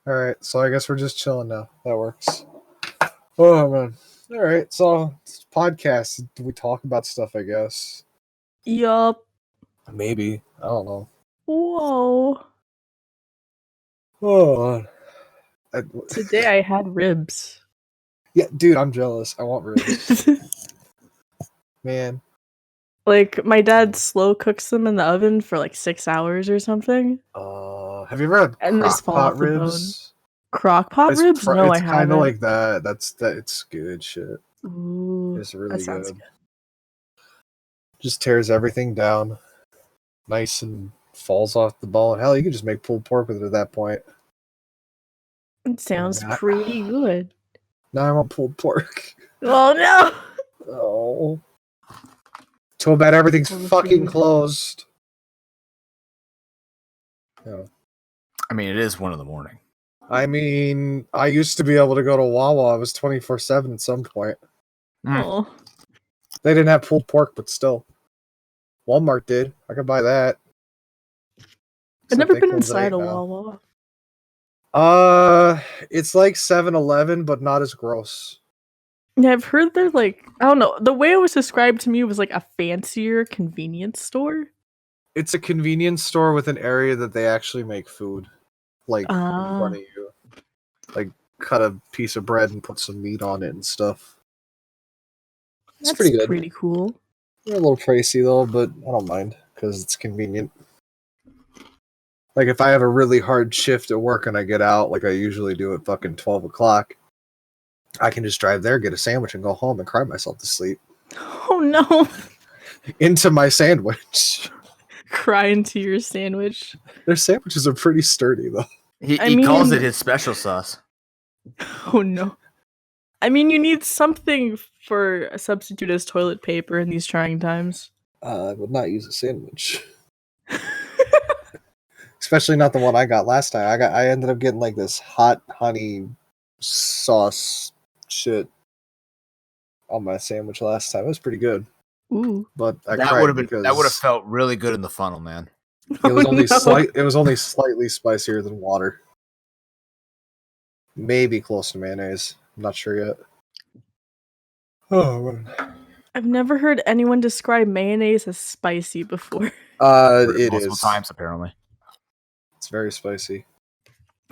Alright, so I guess we're just chilling now. That works. Oh, man. Alright, so it's podcast. We talk about stuff, I guess. Yup. Maybe. I don't know. Whoa. Oh. Today I had ribs. Yeah, dude, I'm jealous. I want ribs. Man. Like, my dad slow cooks them in the oven for like 6 hours or something. Have you ever had And they just fall crock-pot off the bone. ribs? Crock-pot ribs? No, I It's kind haven't. of like that. It's good shit. Ooh, It's really that sounds good. good. Just tears everything down. Nice and falls off the bone. Hell, you can just make pulled pork with it at that point. It sounds Yeah. pretty good. Now I want pulled pork. Oh no! Oh. Too bad everything's All the fucking food. closed. Yeah. I mean, it is 1 a.m. I mean, I used to be able to go to Wawa. I was 24/7 at some point. Oh. They didn't have pulled pork, but still. Walmart did. I could buy that. I've never Except they been close at inside 8 a now. Wawa. It's like 7-Eleven, but not as gross. Yeah, I've heard they're like, I don't know. The way it was described to me was like a fancier convenience store. It's a convenience store with an area that they actually make food. Like, in front of you. Like, cut a piece of bread and put some meat on it and stuff. It's That's pretty good. pretty cool. They're a little pricey, though, but I don't mind, because it's convenient. Like, if I have a really hard shift at work and I get out, like I usually do at fucking 12 o'clock, I can just drive there, get a sandwich, and go home and cry myself to sleep. Oh no! Into my sandwich. Cry into your sandwich. Their sandwiches are pretty sturdy, though. He I calls mean- it his special sauce. Oh no. I mean, you need something for a substitute as toilet paper in these trying times. I would not use a sandwich. Especially not the one I got last time. I ended up getting like this hot honey sauce shit on my sandwich last time. It was pretty good. Ooh. But I That cried would have been. because That would have felt really good in the funnel, man. it was Oh, only no. it was only slightly spicier than water. Maybe close to mayonnaise. I'm not sure yet. Oh man. I've never heard anyone describe mayonnaise as spicy before. It Multiple is. times apparently. It's very spicy.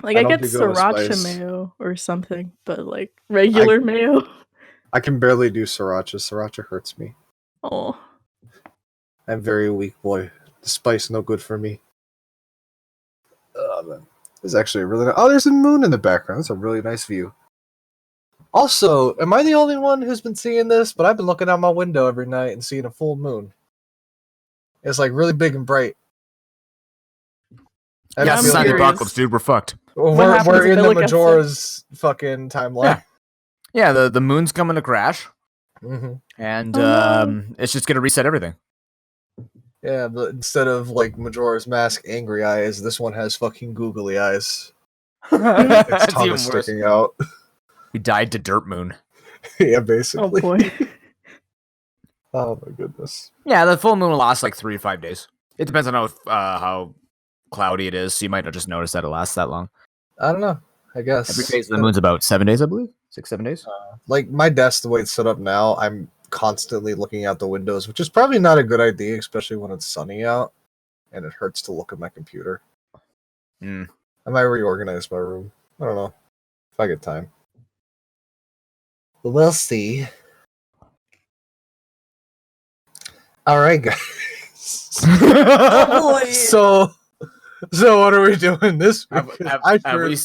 Like, I I don't get do good with sriracha spice. mayo or something, but like regular mayo. I can barely do sriracha. Sriracha hurts me. Oh. I'm very weak boy. The spice no good for me. Oh man. There's actually a really nice... Oh, there's a moon in the background. That's a really nice view. Also, am I the only one who's been seeing this? But I've been looking out my window every night and seeing a full moon. It's like really big and bright. I Yeah, don't feel Sunny like- serious. Apocalypse, dude. We're fucked. Well, What happens we're if in I the look outside? Majora's fucking timeline. Yeah, the moon's coming to crash, Mhm. and Oh, no. it's just gonna reset everything. Yeah, but instead of like Majora's Mask angry eyes, this one has fucking googly eyes. Its That's tongue even is worse. sticking out. We died to Dirt Moon. Yeah, Oh basically. boy. Oh my goodness. Yeah, the full moon will last like 3 to 5 days. It depends on how cloudy it is, so you might not just notice that it lasts that long. I don't know. I guess. Every phase of the moon's about 7 days, I believe. 6-7 days. Like my desk, the way it's set up now, I'm constantly looking out the windows, which is probably not a good idea, especially when it's sunny out, and it hurts to look at my computer. Mm. I might reorganize my room. I don't know if I get time. But we'll see. All right, guys. Oh, boy. So what are we doing this week?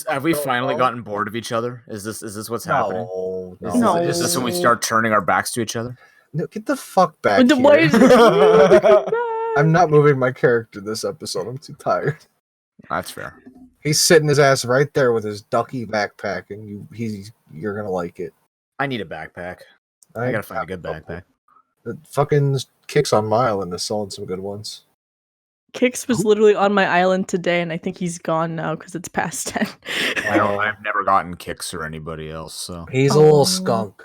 Have we finally gotten bored of each other? Is this what's happening? No, No. Is this when we start turning our backs to each other? No, get the fuck back The here. why is I'm not moving my character this episode. I'm too tired. That's fair. He's sitting his ass right there with his ducky backpack, and you're gonna like it. I need a backpack. I gotta find a good backpack. The fucking Kicks on my island is selling some good ones. Kix was literally on my island today, and I think he's gone now because it's past 10. I've never gotten Kicks or anybody else, so He's a Oh. little skunk.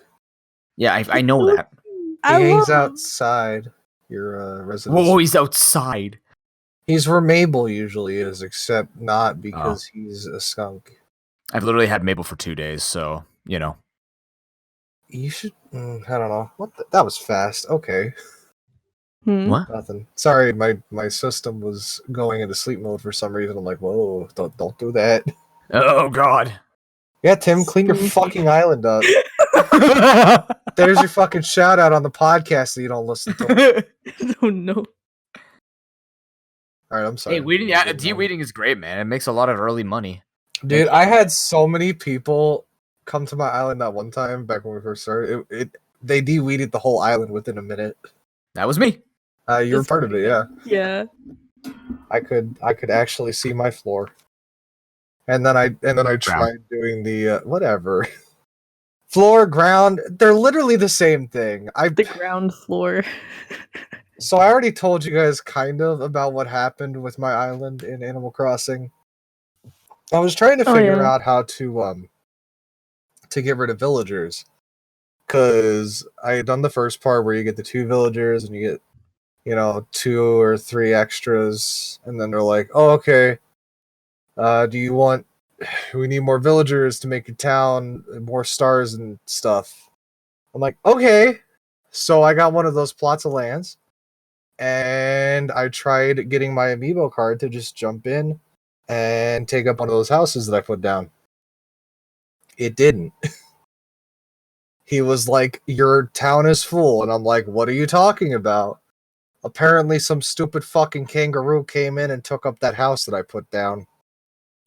yeah, I know that. He I hangs love- outside your residence. Whoa, he's outside. He's where Mabel usually is, except not because he's a skunk. I've literally had Mabel for 2 days, so you know. You should. I don't know. That was fast. Okay. What? Nothing. Sorry, my system was going into sleep mode for some reason. I'm like, whoa, don't do that. Oh God. Yeah, Tim, clean your Spooky. fucking island up. There's your fucking shout out on the podcast that you don't listen to. Oh no. All right, I'm sorry. Hey, weeding, de-weeding is great, man. It makes a lot of early money. Dude, I had so many people come to my island that one time back when we first started. They de-weeded the whole island within a minute. That was me. You were That's part of it, yeah. Yeah. I could actually see my floor. And then I tried doing the whatever. Floor, ground, they're literally the same thing. The ground floor. So I already told you guys kind of about what happened with my island in Animal Crossing. I was trying to figure out how to get rid of villagers. Cause I had done the first part where you get the 2 villagers and you get 2 or 3 extras, and then they're like, oh, okay. We need more villagers to make a town, more stars and stuff. I'm like, okay. So I got one of those plots of lands, and I tried getting my amiibo card to just jump in and take up one of those houses that I put down. It didn't. He was like, your town is full, and I'm like, what are you talking about? Apparently some stupid fucking kangaroo came in and took up that house that I put down.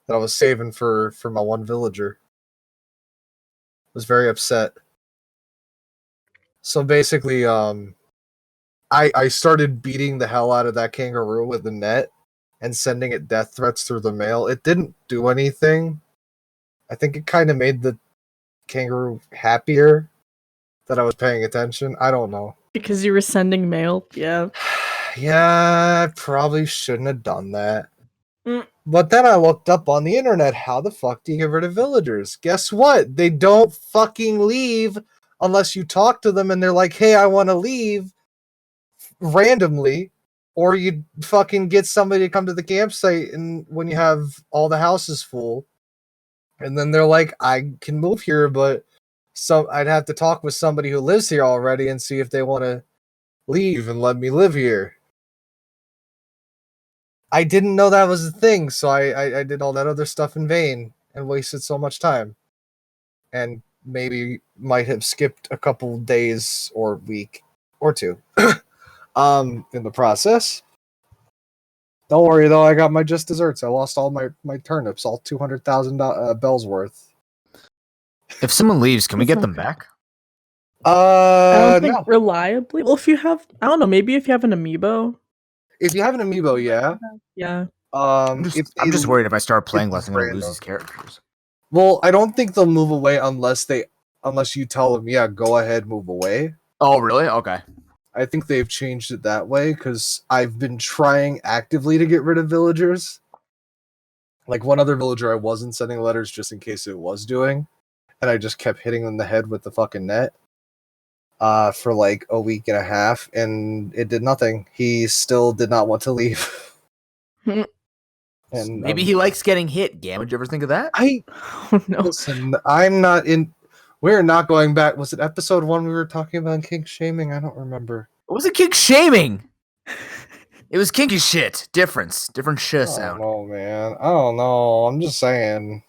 That I was saving for my one villager. Was very upset. So basically, I started beating the hell out of that kangaroo with the net and sending it death threats through the mail. It didn't do anything. I think it kind of made the kangaroo happier that I was paying attention. I don't know. Because you were sending mail? Yeah. Yeah, I probably shouldn't have done that. Mm. But then I looked up on the internet, how the fuck do you get rid of villagers? Guess what? They don't fucking leave unless you talk to them and they're like, hey, I want to leave randomly. Or you fucking get somebody to come to the campsite and when you have all the houses full. And then they're like, I can move here, but I'd have to talk with somebody who lives here already and see if they want to leave and let me live here. I didn't know that was a thing, so I did all that other stuff in vain and wasted so much time. And maybe might have skipped a couple days or week or 2 in the process. Don't worry though, I got my just desserts. I lost all my turnips, all 200,000 bells worth. If someone leaves, can we get them back? I don't think No. reliably. Well, if you have, I don't know, maybe if you have an amiibo. If you have an amiibo, yeah. Yeah. I'm just worried if I start playing less, I'm going to lose random. these characters. Well, I don't think they'll move away unless you tell them, yeah, go ahead, move away. Oh, really? Okay. I think they've changed it that way because I've been trying actively to get rid of villagers. Like one other villager I wasn't sending letters just in case it was doing, and I just kept hitting them in the head with the fucking net for like a week and a half, and it did nothing. He still did not want to leave. And maybe he likes getting hit. Gamma, did you ever think of that? Oh no. Listen, I'm not in. We're not going back. Was it episode 1 we were talking about kink shaming? I don't remember. It wasn't kink shaming. It was kinky shit. Different shit I sound. don't know, man. I don't know. I'm just saying.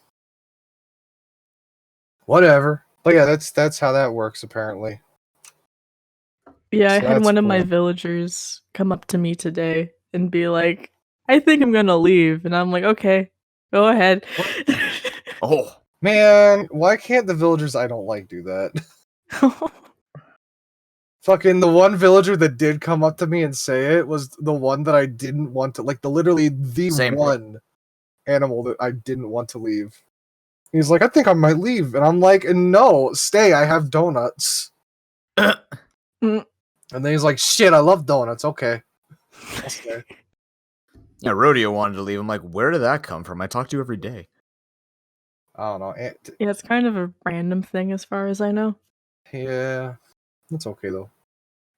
Whatever. But yeah, that's how that works apparently. Yeah, I So had that's one of my cool. villagers come up to me today and be like, I think I'm gonna leave. And I'm like, okay, go ahead. Oh. Man, why can't the villagers I don't like do that? Fucking the one villager that did come up to me and say it was the one that I didn't want to, like, literally the Same. one animal that I didn't want to leave. He's like, I think I might leave. And I'm like, no, stay, I have donuts. And then he's like, shit, I love donuts. Okay. I'll stay. Yeah, Rodeo wanted to leave. I'm like, where did that come from? I talk to you every day. I don't know. Yeah, it's kind of a random thing as far as I know. Yeah. That's okay, though.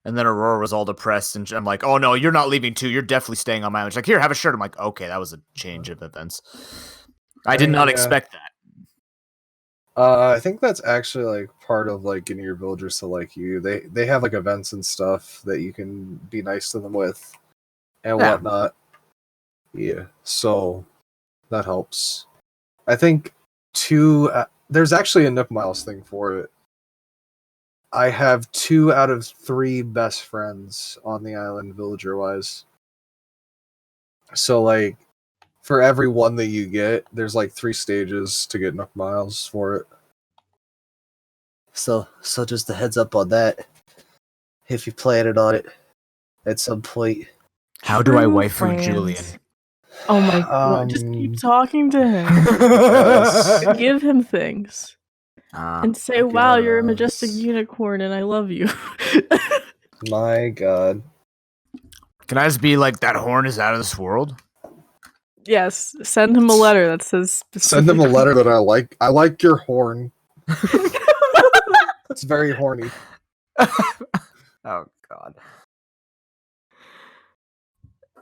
And then Aurora was all depressed, and I'm like, oh no, you're not leaving too. You're definitely staying on my island. She's like, here, have a shirt. I'm like, okay, that was a change of events. I did not expect that. I think that's actually like part of like getting your villagers to like you. They have like events and stuff that you can be nice to them with and Yeah. whatnot. Yeah, so that helps. I think there's actually a Nook Miles thing for it. I have 2 out of 3 best friends on the island, villager wise. So like, for every one that you get, there's like 3 stages to get Nook Miles for it. So just a heads up on that. If you planning on it at some point. How do I True waifu friends. Julian? Oh my god! Just keep talking to him. Yes. Give him things. And say, wow, you're a majestic Yes. unicorn and I love you. My god. Can I just be like, that horn is out of this world? Yes, send him a letter that says Send him a letter that I like. I like your horn. It's very horny. Oh, God.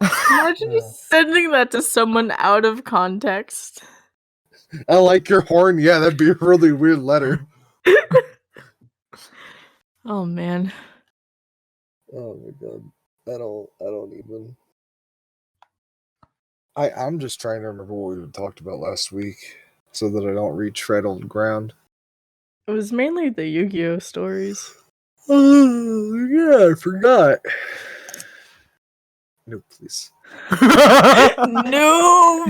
Imagine just sending that to someone out of context. I like your horn. Yeah, that'd be a really weird letter. Oh man. Oh my god. I don't even. I'm just trying to remember what we talked about last week so that I don't retread old ground. It was mainly the Yu-Gi-Oh stories. Oh, yeah, I forgot. No, please. No!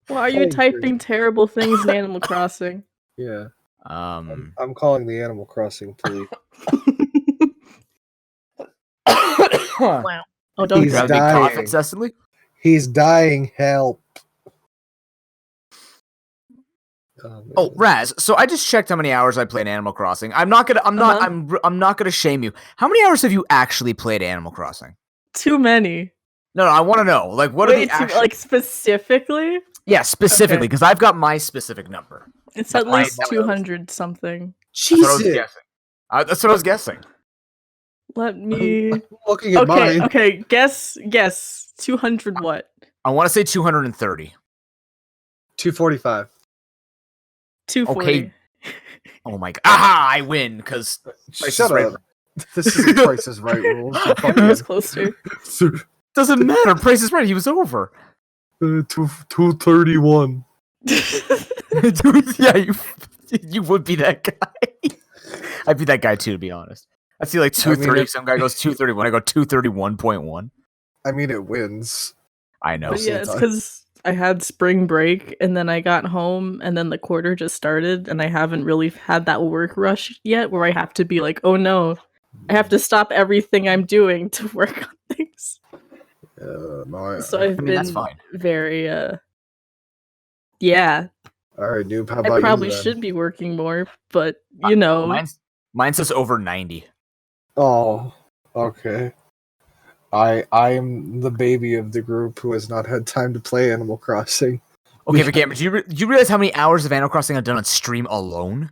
Why are you Thank you. typing terrible things in Animal Crossing? Yeah. Um, I'm calling the Animal Crossing police. Wow. Oh, don't He's you have cry. a big cough dying. incessantly? He's dying. Help. Oh, Raz. So I just checked how many hours I played Animal Crossing. I'm not gonna shame you. How many hours have you actually played Animal Crossing? Too many. No, I want to know. Like, what are Wait, the actual? like specifically? Yeah, specifically, Okay. because I've got my specific number. It's That's at my- least 200 something. That's what I was Jesus. guessing. That's what I was guessing. Let me. I'm looking at mine. Okay. Guess. 200 what? I want to say 230. 245. 240. Okay. Oh my god! Aha! I win because Shut up. This is Price is Right rules. You It was fucking- closer. doesn't matter. Price is right. He was over. 231. Dude, yeah, you would be that guy. I'd be that guy too, to be honest. I see like 230. Some guy goes 231. I go 231.1. I mean, it wins. I know. But yeah, it's because I had spring break and then I got home and then the quarter just started and I haven't really had that work rush yet where I have to be like, oh no, I have to stop everything I'm doing to work on things. No, So I've been that's fine. very, yeah. All right, Noob. How I about probably you then? should be working more, but you know. Mine says over 90. Oh, okay. I'm the baby of the group who has not had time to play Animal Crossing. Okay, but Cameron, do you realize how many hours of Animal Crossing I've done on stream alone?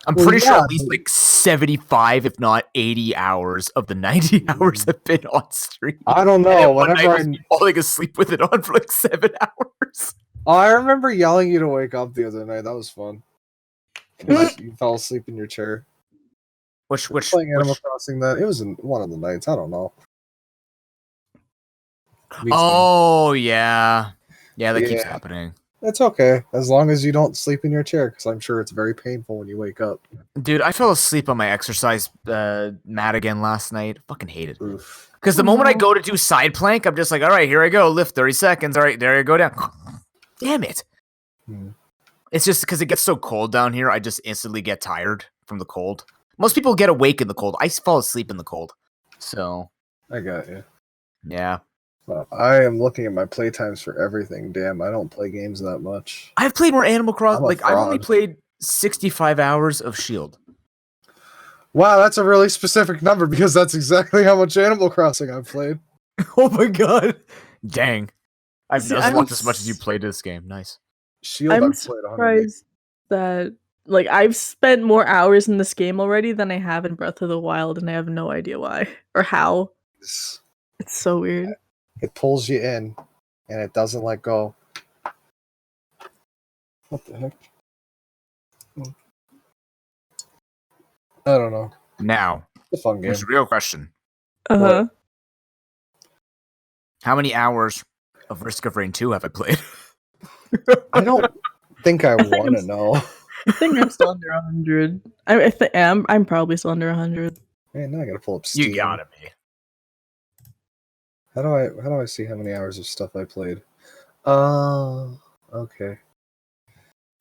I'm Well, pretty sure yeah, at least like 75, if not 80 hours of the 90 hours have been on stream. I don't And know. then one night Whenever I was falling asleep with it on for like 7 hours. I remember yelling you to wake up the other night. That was fun. 'Cause you fell asleep in your chair. Which Playing Animal Crossing that it was in one of the nights. I don't know. Oh yeah, that keeps Yeah. happening, It's okay as long as you don't sleep in your chair, because I'm sure it's very painful when you wake up. dude. I fell asleep on my exercise mat again last night. Fucking hated it. Oof. Because the moment I go to do side plank, I'm just like, all right, here I go, lift 30 seconds. All right, there you go down. Damn it. Hmm. It's just because it gets so cold down here, I just instantly get tired from the cold. Most people get awake in the cold. I fall asleep in the cold. So, I got you. yeah. Well, I am looking at my playtimes for everything. Damn, I don't play games that much. I've played more Animal Crossing. I'm a Like, I've only fraud. played 65 hours of S.H.I.E.L.D. Wow, that's a really specific number because that's exactly how much Animal Crossing I've played. Oh my god. Dang. I've See, watched as much as you played this game. Nice. Shield, I'm I've played 100. surprised that like I've spent more hours in this game already than I have in Breath of the Wild, and I have no idea why or how. It's so weird. It pulls you in, and it doesn't let go. What the heck? I don't know. Now, It's a fun game. here's a real question. Uh-huh. How many hours of Risk of Rain 2 have I played? I don't think I want to know. I think I'm still under 100. I'm probably still under 100. Man, now I gotta pull up Steam. You gotta be. How do I see how many hours of stuff I played? Okay.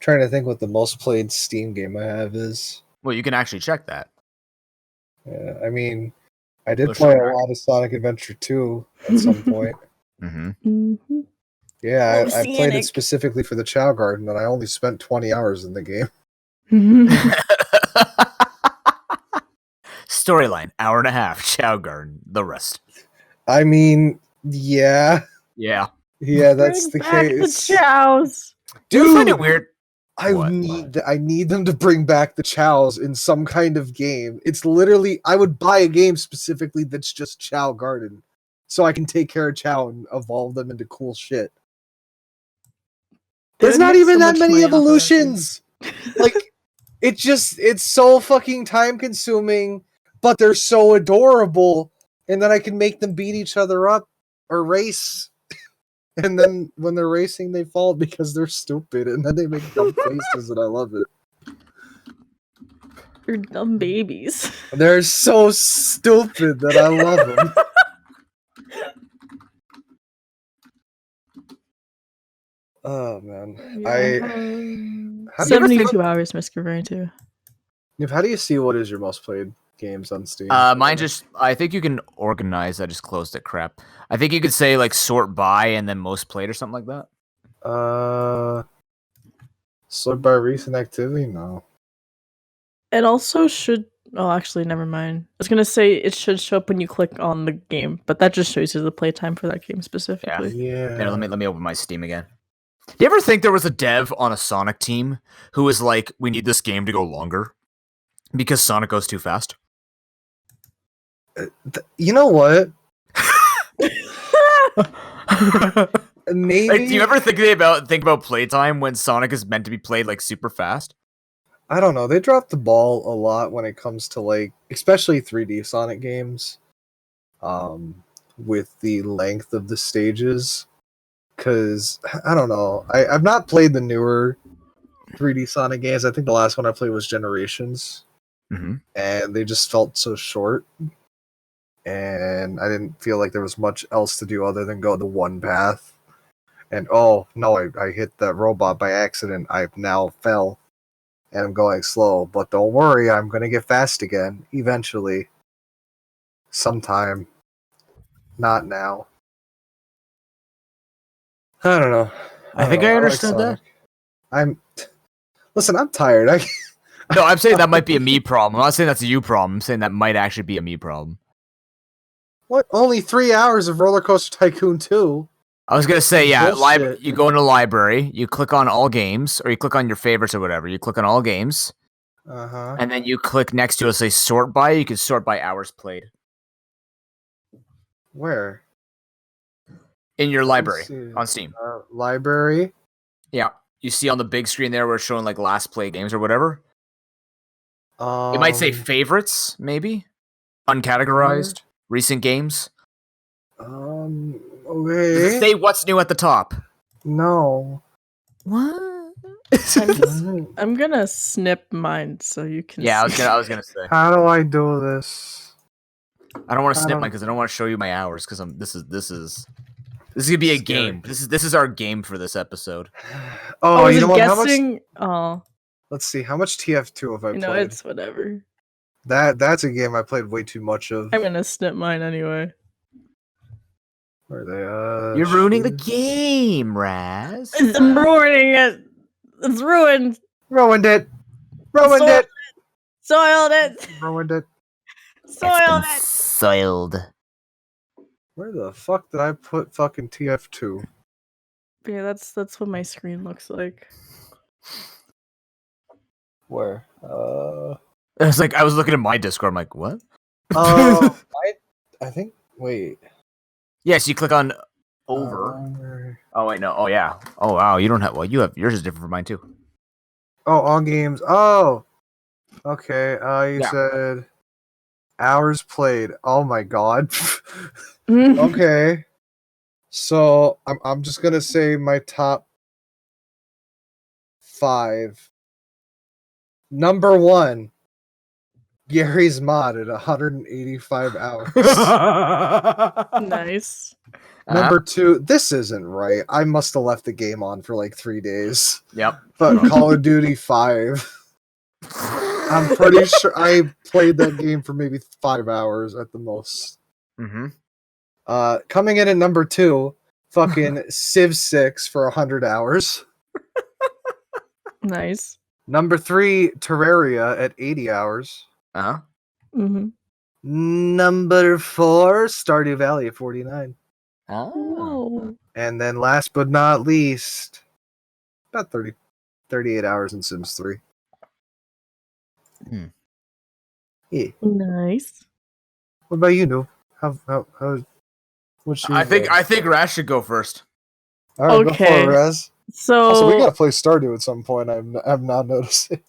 Trying to think what the most played Steam game I have is. Well, you can actually check that. Yeah, I mean, I did Oh, play sure. a lot of Sonic Adventure 2 at some point. Mm-hmm. Mm-hmm. Yeah, I played it Oceanic. specifically for the Chow Garden, and I only spent 20 hours in the game. Storyline, hour and a half. Chow Garden, the rest. I mean, yeah. Yeah. Yeah, that's Bring the back case. The chows. Do you find Dude, it weird? I What? need them to bring back the Chows in some kind of game. It's literally, I would buy a game specifically that's just Chow Garden, so I can take care of Chow and evolve them into cool shit. There's not even that many evolutions. Like, it's so fucking time consuming, but they're so adorable, and then I can make them beat each other up or race. And then when they're racing, they fall because they're stupid, and then they make dumb faces, and I love it. They're dumb babies. They're so stupid that I love them. Oh man, How do you ever 72 hours, Miss Gavary, too. How do you see what is your most played games on Steam? Mine just, I think you can organize. I just closed it. Crap. I think you could say like sort by and then most played or something like that. Sort by recent activity? No. It also should. Oh, actually, never mind. I was gonna say it should show up when you click on the game, but that just shows you the playtime for that game specifically. Yeah. Here, let me open my Steam again. Do you ever think there was a dev on a Sonic team who was like, we need this game to go longer because Sonic goes too fast? You know what? Maybe. Like, do you ever think about playtime when Sonic is meant to be played like super fast? I don't know. They drop the ball a lot when it comes to like, especially 3D Sonic games, with the length of the stages. Because I don't know. I've not played the newer 3D Sonic games. I think the last one I played was Generations, Mm-hmm. and they just felt so short. And I didn't feel like there was much else to do other than go the one path. And oh no, I hit that robot by accident. I now fell. And I'm going slow. But don't worry, I'm going to get fast again. Eventually. Sometime. Not now. I don't know. I think I understood that. Listen, I'm tired. No, I'm saying that might be a me problem. I'm not saying that's a you problem. I'm saying that might actually be a me problem. What? Only 3 hours of Roller Coaster Tycoon 2? I was gonna say, yeah, Bullshit. you go into library, you click on all games, or you click on your favorites or whatever. You click on all games, Uh-huh. and then you click next to it, say sort by. You can sort by hours played Where? in your library Let's see. on Steam. Library? Yeah, you see on the big screen there where it's showing like last play games or whatever. It might say favorites, maybe uncategorized, recent games. Okay. Does it say what's new at the top? No. What? I'm gonna snip mine so you can. Yeah, see. I was gonna say. How do I do this? I don't want to I snip don't- mine because I don't want to show you my hours because this is gonna be a Scary. game. This is our game for this episode. Oh, was you know it what? How much? guessing? Oh, Let's see. How much TF2 have I you know, played? it's whatever. That's a game I played way too much of. I'm gonna snip mine anyway. Where are they? You're ruining the shoot. game, Raz. It's ruining it. It's ruined. Ruined it. Ruined Soiled it. Soiled it. Ruined it. Soiled it. Soiled. Where the fuck did I put fucking TF2? Yeah, that's what my screen looks like. Where? It's like I was looking at my Discord. I'm like, what? Oh, I think. Wait. Yes, you click on over. Oh wait, no. Oh yeah. Oh wow. You don't have. Well, you have yours is different from mine too. Oh, all games. Oh, okay. You Yeah. said hours played. Oh my god. Mhm. Okay. So I'm just gonna say my top 5. Number 1, Gary's Mod at 185 hours. Nice. Number 2, this isn't right. I must have left the game on for like 3 days. Yep. But Call of Duty 5. I'm pretty sure I played that game for maybe 5 hours at the most. Mm-hmm. Coming in at number 2, fucking Civ 6 for 100 hours. Nice. Number 3, Terraria at 80 hours. Uh-huh. Hmm. Number 4, Stardew Valley at 49. Oh. Whoa. And then last but not least, about 38 hours in Sims 3. Hmm. Yeah. Nice. What about you, Noob? How what's your I think Raz should go first. All right, go for Okay. it, Raz. So Also, we gotta play Stardew at some point. I'm not noticing.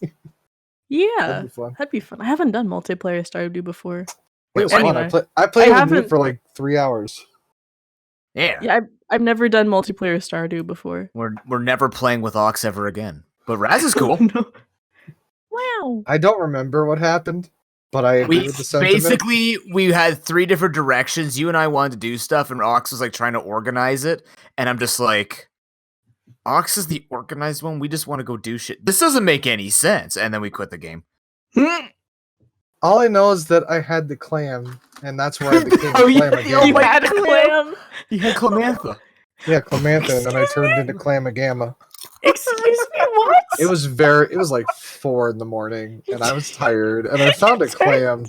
yeah, That'd be fun. that'd be fun. I haven't done multiplayer Stardew before. It was Anyway, fun. I played I with haven't- Noob for like 3 hours. Yeah. Yeah, I've never done multiplayer Stardew before. We're never playing with Ox ever again. But Raz is cool. No. Wow. I don't remember what happened, but I agree with the sentiment. Basically, we had 3 different directions. You and I wanted to do stuff, and Ox was like trying to organize it. And I'm just like, Ox is the organized one. We just want to go do shit. This doesn't make any sense. And then we quit the game. All I know is that I had the clam, and that's where I became Oh, a you- clam oh You my again. had a clam? You had Clamantha. Yeah, Clamantha, and then I turned into AmaGamma. Excuse me, what? It was like 4 in the morning, and I was tired, and I found a clam,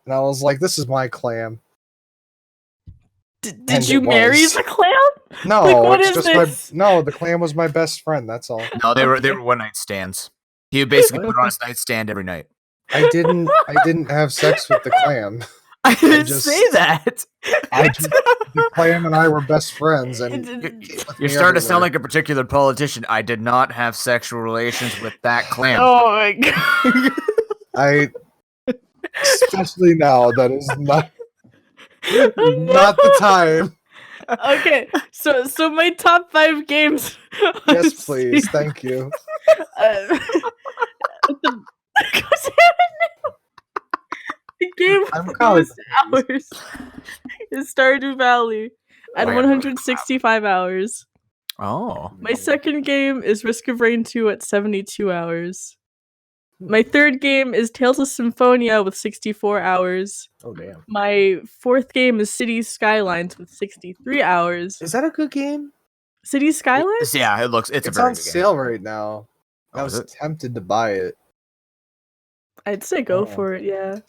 and I was like, "This is my clam." Did And you it marry was. the clam? No, Like, what it's is just this? the clam was my best friend. That's all. No, they were one night stands. He would basically put on his nightstand every night. I didn't have sex with the clam. I didn't just- say that. The clam and I were best friends, and You're starting to sound like a particular politician. I did not have sexual relations with that clam. Oh my god. I, especially now, that is not No. not the time. Okay, so my top 5 games. on Yes, please. Steam, Thank you. the game I'm with calling the most hours is Stardew Valley at Wow. 165 hours. Oh. My second game is Risk of Rain 2 at 72 hours. My third game is Tales of Symphonia with 64 hours. Oh damn! My fourth game is Cities Skylines with 63 hours. Is that a good game? Cities Skylines? Yeah, it's a It's very on good game. sale right now. I Oh, was is it? tempted to buy it. I'd say go Oh. for it, yeah.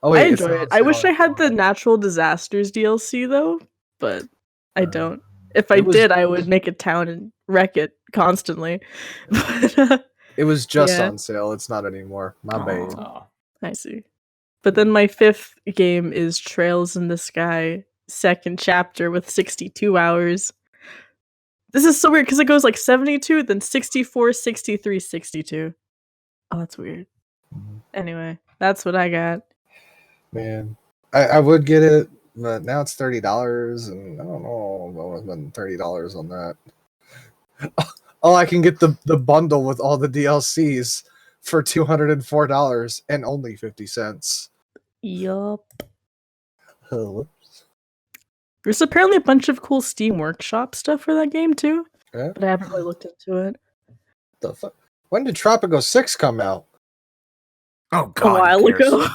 Oh I wait, it's enjoy not it. on I wish sale I had the anymore. Natural Disasters DLC though, but I don't. If I it was- did, I would make a town and wreck it constantly. But, It was just Yeah. on sale. It's not anymore. My bad. Oh. I see. But then my fifth game is Trails in the Sky, second chapter with 62 hours. This is so weird because it goes like 72, then 64, 63, 62. Oh, that's weird. Mhm. Anyway, that's what I got. Man, I would get it, but now it's $30, and I don't know if I want to spend $30 on that. Oh, I can get the bundle with all the DLCs for $204 and only 50 cents. Yup. Oh, There's apparently a bunch of cool Steam Workshop stuff for that game too, yeah? but I haven't really looked into it. The fuck? When did Tropico 6 come out? Oh A god. while who cares? ago.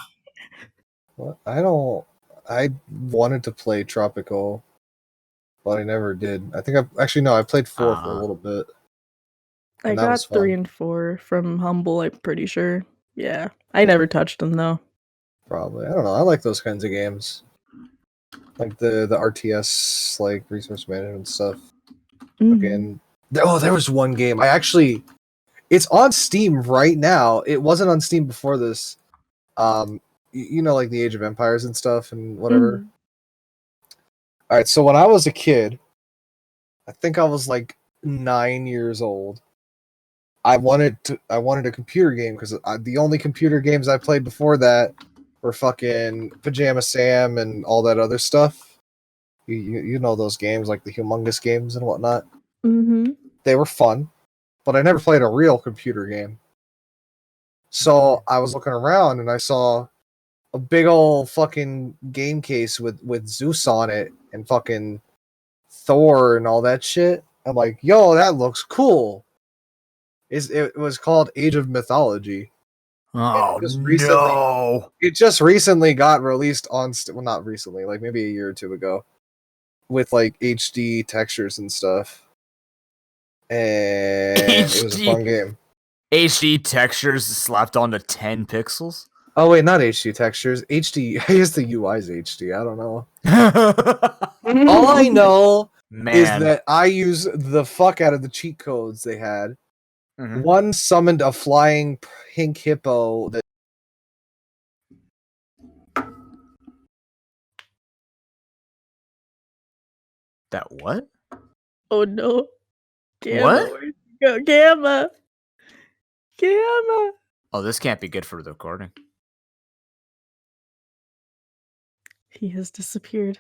What? I wanted to play Tropico, but I never did. I think I played 4 for a little bit. I And that got was fun. 3 and 4 from Humble, I'm pretty sure. Yeah. I never touched them though. Probably. I don't know. I like those kinds of games. Like the RTS, like resource management stuff. Mhm. Again. Oh, there was one game. It's on Steam right now. It wasn't on Steam before this. You know, like the Age of Empires and stuff and whatever. Mhm. All right, so when I was a kid, I think I was like 9 years old. I wanted a computer game because the only computer games I played before that were fucking Pajama Sam and all that other stuff. You know those games, like the humongous games and whatnot. Mm-hmm. They were fun, but I never played a real computer game. So I was looking around and I saw a big old fucking game case with Zeus on it and fucking Thor and all that shit. I'm like, yo, that looks cool. It was called Age of Mythology. Oh no! It just recently got released on well, not recently, like maybe a year or two ago, with like HD textures and stuff. And it was a fun game. HD textures slapped onto 10 pixels. Oh wait, not HD textures. HD. I guess the UI is HD. I don't know. All I know is that I use the fuck out of the cheat codes they had. Mm-hmm. One summoned a flying pink hippo that. That what? Oh no. Gamma, what? Gamma. Gamma. Oh, this can't be good for the recording. He has disappeared.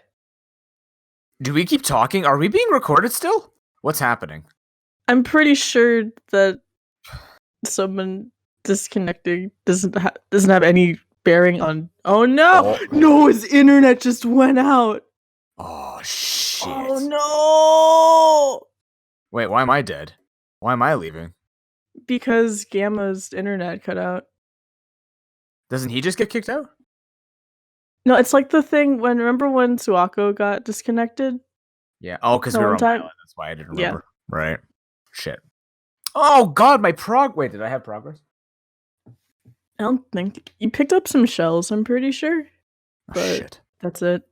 Do we keep talking? Are we being recorded still? What's happening? I'm pretty sure that someone disconnecting doesn't have any bearing on. Oh no! Oh. No, his internet just went out. Oh shit! Oh no! Wait, why am I dead? Why am I leaving? Because Gamma's internet cut out. Doesn't he just get kicked out? No, it's like the thing remember when Suako got disconnected? Yeah. Oh, because we were on my island. That's why I didn't remember. Yeah. Right. Shit. Oh god, my Wait, did I have progress? I don't think you picked up some shells. I'm pretty sure. But shit. That's it.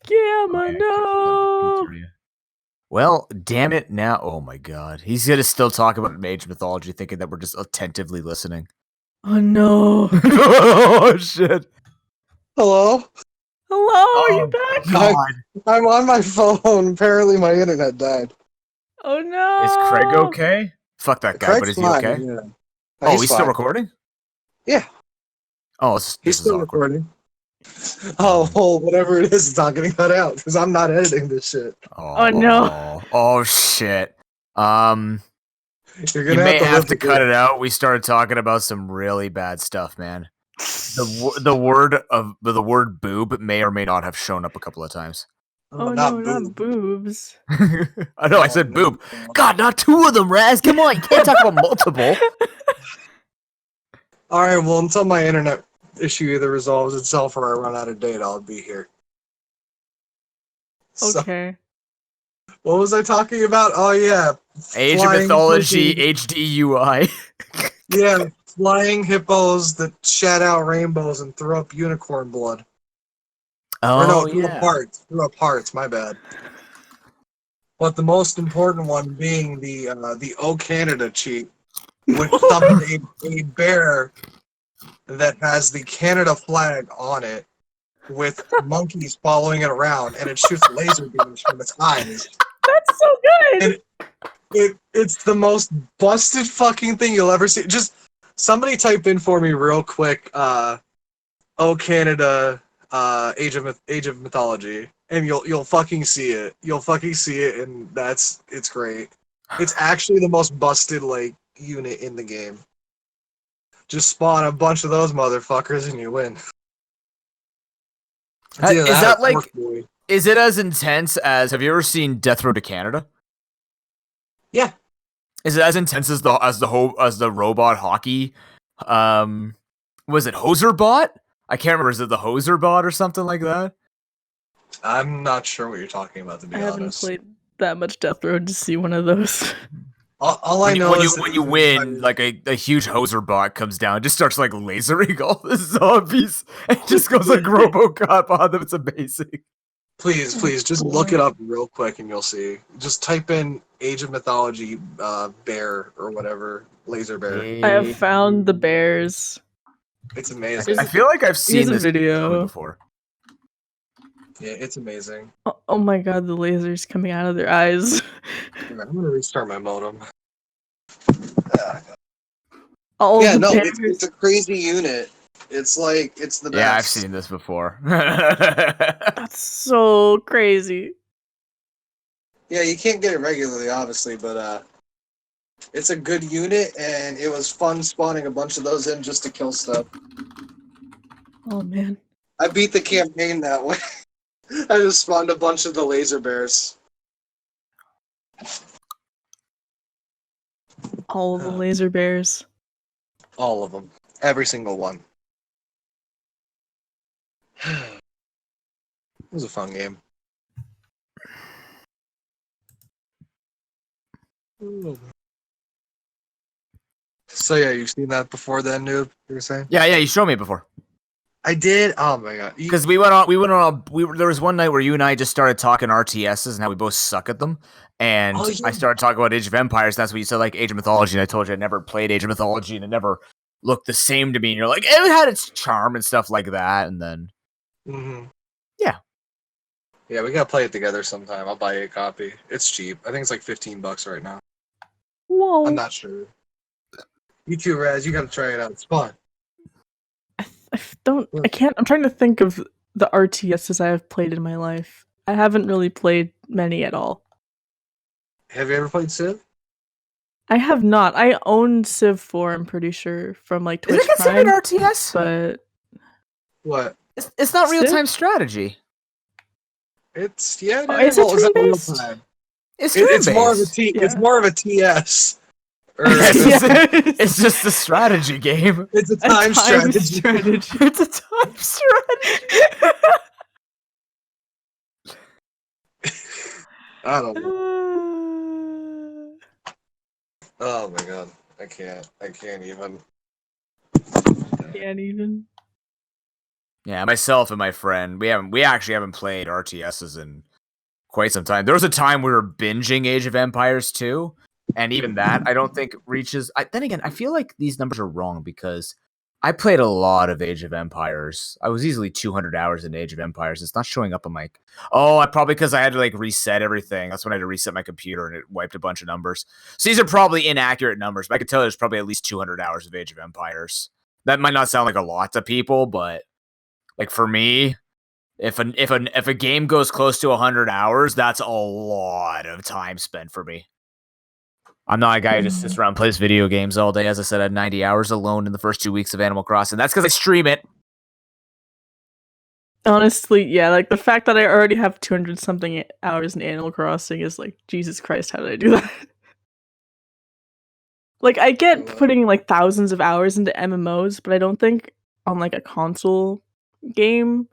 Gamma, no. Well, damn it now. Oh my god. He's gonna still talk about Mage Mythology thinking that we're just attentively listening. Oh no. Oh shit. Hello? Hello, are you back? I'm on my phone. Apparently my internet died. Oh no. Is Craig okay? Fuck that guy, but is he okay? Yeah. Oh, he's still recording? Yeah. Oh, he's still recording. Oh, well, whatever it is, it's not getting cut out because I'm not editing this shit. Oh no. Oh shit. You may have to cut it out. We started talking about some really bad stuff, man. The word boob may or may not have shown up a couple of times. Oh no, not boobs. I know, I said boob. God, not two of them, Raz. Come on, you can't talk about multiple. Alright, well, until my internet issue either resolves itself or I run out of data, I'll be here. Okay. So, what was I talking about? Oh, yeah. Age of Mythology, HD UI. Yeah, flying hippos that shat out rainbows and throw up unicorn blood. Oh, or no, threw up hearts, my bad. But the most important one being the O Canada cheat, which summoned a bear that has the Canada flag on it, with monkeys following it around, and it shoots laser beams from its eyes. That's so good! And it's the most busted fucking thing you'll ever see. Just somebody type in for me real quick, O Canada, Age of Mythology, and you'll fucking see it. You'll fucking see it, and it's great. It's actually the most busted unit in the game. Just spawn a bunch of those motherfuckers and you win. Is it as intense as? Have you ever seen Death Row to Canada? Yeah. Is it as intense as the robot hockey? Was it Hoserbot? I can't remember. Is it the Hoserbot or something like that? I'm not sure what you're talking about, to be honest. I haven't played that much Death Row to see one of those. All I know is when you win, like a huge Hoserbot comes down, just starts lasering all the zombies, and just goes like RoboCop on them. It's amazing. Please, just look it up real quick and you'll see. Just type in Age of Mythology bear or whatever, laser bear. I have found the bears. It's amazing. I feel like I've seen this video before. Yeah, it's amazing. Oh my god, the lasers coming out of their eyes. Alright, I'm gonna restart my modem. All Yeah, the no, bears. it's a crazy unit. It's the best. Yeah, I've seen this before. That's so crazy. Yeah, you can't get it regularly, obviously, but it's a good unit, and it was fun spawning a bunch of those in just to kill stuff. Oh man. I beat the campaign that way. I just spawned a bunch of the laser bears. All of the laser bears. All of them. Every single one. It was a fun game. So yeah, you've seen that before then, Noob, you were saying? yeah, you showed me before. I did? Oh my god. Because there was one night where you and I just started talking RTSs and how we both suck at them. And Oh, yeah. I started talking about Age of Empires. That's what you said, like Age of Mythology. And I told you I never played Age of Mythology and it never looked the same to me. And you're like, it had its charm and stuff like that. And then, yeah. Yeah, we gotta play it together sometime. I'll buy you a copy. It's cheap. I think it's like $15 right now. Whoa. I'm not sure. You too, Raz. You gotta try it out. It's fun. I can't. I'm trying to think of the RTSs I have played in my life. I haven't really played many at all. Have you ever played Civ? I have not. I own Civ 4, I'm pretty sure, from like Is Twitch it considered Prime, RTS? but What? It's not Civ? real-time strategy. It's yeah. Oh, is it well, not real turn-based? time. It's It's more of a turn-based. T. Yeah. It's more of a TS. Or It's just a strategy game. it's a A time strategy. It's a time strategy. I don't know. Oh my god, I can't even. Can't even. Yeah, myself and my friend, we actually haven't played RTSs in quite some time. There was a time we were binging Age of Empires 2, and even that I don't think reaches. Then again, I feel like these numbers are wrong because I played a lot of Age of Empires. I was easily 200 hours in Age of Empires. It's not showing up on my. Oh, probably because I had to like reset everything. That's when I had to reset my computer and it wiped a bunch of numbers. So these are probably inaccurate numbers, but I could tell there's probably at least 200 hours of Age of Empires. That might not sound like a lot to people, but like for me, if a game goes close to 100 hours, that's a lot of time spent for me. I'm not a guy who just sits around and plays video games all day. As I said, I had 90 hours alone in the first 2 weeks of Animal Crossing. That's because I stream it. Honestly, yeah, like the fact that I already have 200 something hours in Animal Crossing is like, Jesus Christ, how did I do that? Like, I get putting like thousands of hours into MMOs, but I don't think on like a console game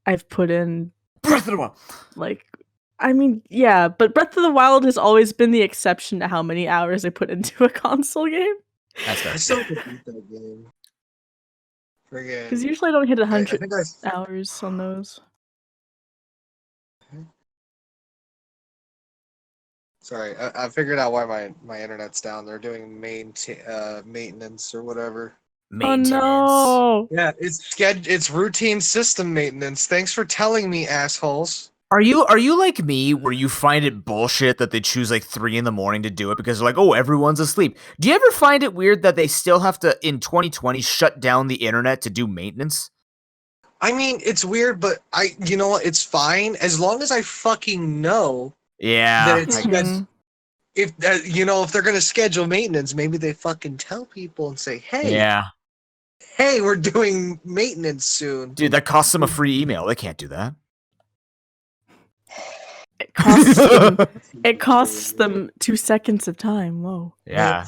I've put in Breath of the Wild. like, I mean, yeah, but Breath of the Wild has always been the exception to how many hours I put into a console game. That's fair. I still could beat that game. Because usually I don't hit 100 think I- hours on those. Sorry, I figured out why my internet's down. They're doing maintenance or whatever. Maintenance. Oh no! Yeah, it's routine system maintenance. Thanks for telling me, assholes. Are you like me where you find it bullshit that they choose like 3 in the morning to do it because they're like, oh, everyone's asleep? Do you ever find it weird that they still have to, in 2020, shut down the internet to do maintenance? I mean, it's weird, but you know what? It's fine as long as I fucking know. Yeah. That it's if they're gonna schedule maintenance, maybe they fucking tell people and say, hey, we're doing maintenance soon. Dude, that costs them a free email. They can't do that. It costs them 2 seconds of time. Whoa. Yeah.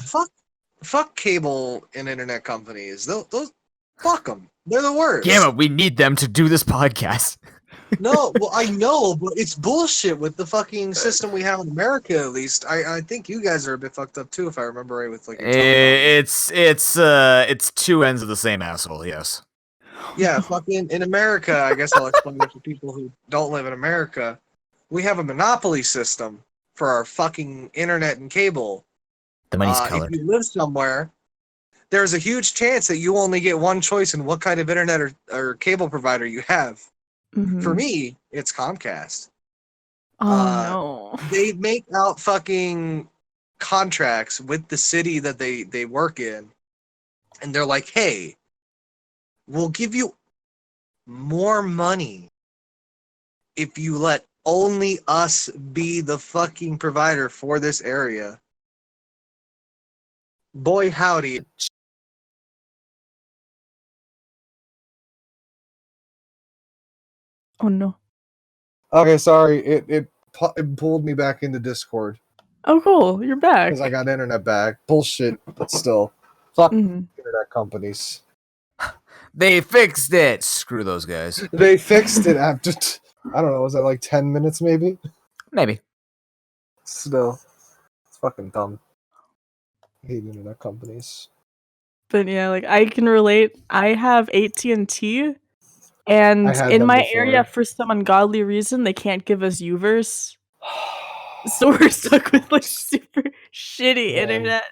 Fuck cable and internet companies. Those fuck them. They're the worst. Yeah, but we need them to do this podcast. No, well, I know, but it's bullshit with the fucking system we have in America. At least I think you guys are a bit fucked up too, if I remember right. With like, it's 2 ends of the same asshole. Yes. Yeah, fucking in America. I guess I'll explain it to people who don't live in America. We have a monopoly system for our fucking internet and cable. The money's colored. If you live somewhere, there's a huge chance that you only get one choice in what kind of internet or cable provider you have. Mm-hmm. For me, It's Comcast. Oh no. They make out fucking contracts with the city that they work in, and they're like, hey, we'll give you more money if you let only us be the fucking provider for this area. Boy howdy. Oh no. Okay, sorry. It pulled me back into Discord Oh cool, you're back. because I got internet back. Bullshit, but still. Fuck Mhm. internet companies. They fixed it. Screw those guys. They fixed it after, I don't know, was that like 10 minutes maybe? Maybe. Still. It's fucking dumb. I hate internet companies. But yeah, like I can relate. I have AT&T, I and had in them my before. area, for some ungodly reason, they can't give us Uverse. So we're stuck with like super shitty Man. internet,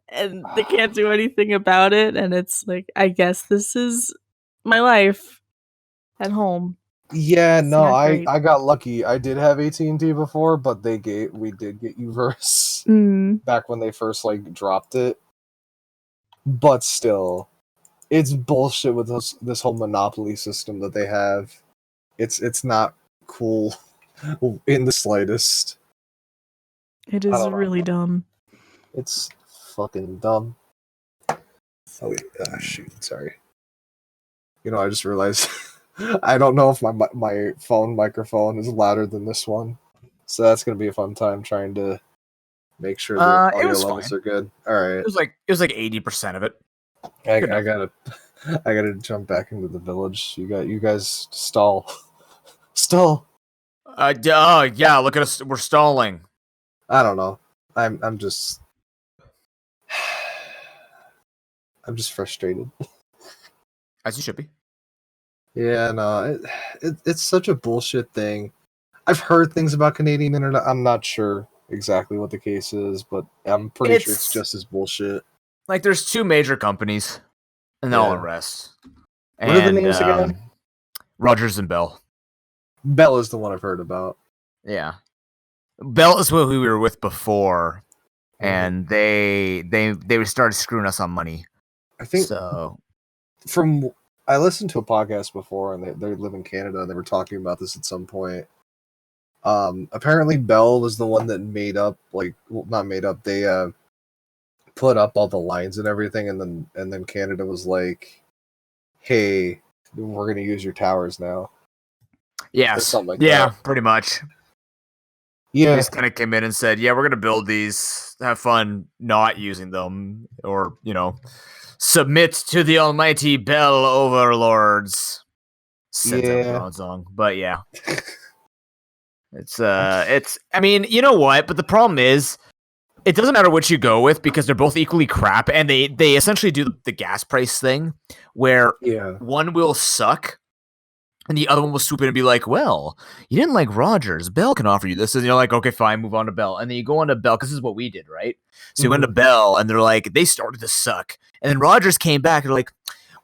and they can't do anything about it. And it's like, I guess this is my life at home. Yeah, It's no, not I great. got lucky. I did have AT&T before, but we did get Uverse Mm. back when they first like dropped it. But still, it's bullshit with this whole monopoly system that they have. It's not cool in the slightest. It I is don't know. really dumb. It's fucking dumb. Oh wait, shoot, sorry. You know, I just realized I don't know if my phone microphone is louder than this one, so that's gonna be a fun time trying to make sure the It audio was levels fine. are good. All right, It was like 80% of it. I Good gotta jump back into the village. You guys stall. Yeah. Look at us. We're stalling. I don't know. I'm just frustrated. As you should be. Yeah, no, it's such a bullshit thing. I've heard things about Canadian internet. I'm not sure exactly what the case is, but I'm pretty sure it's It's just as bullshit. like there's two major companies, and then all the Yeah. rest. What are the And names again? Rogers and Bell. Bell is the one I've heard about. Yeah, Bell is who we were with before, Mhm. and they started screwing us on money. I think So I listened to a podcast before, and they live in Canada, and they were talking about this at some point. Apparently Bell was the one that made up, like, well, not made up. They put up all the lines and everything, and then Canada was like, "Hey, we're gonna use your towers now." yes, something like yeah, that. pretty much. They Yeah, just kind of came in and said, "Yeah, we're gonna build these. Have fun not using them, or submit to the almighty Bell overlords." Sends out their yeah. own song, but yeah, it's. I mean, you know what? But the problem is, it doesn't matter which you go with because they're both equally crap, and they essentially do the gas price thing, where Yeah. one will suck. And the other one will swoop in and be like, well, you didn't like Rogers. Bell can offer you this. And you're like, okay, fine, move on to Bell. And then you go on to Bell, because this is what we did, right? So you went to Bell, and they're like, they started to suck. And then Rogers came back, and they're like,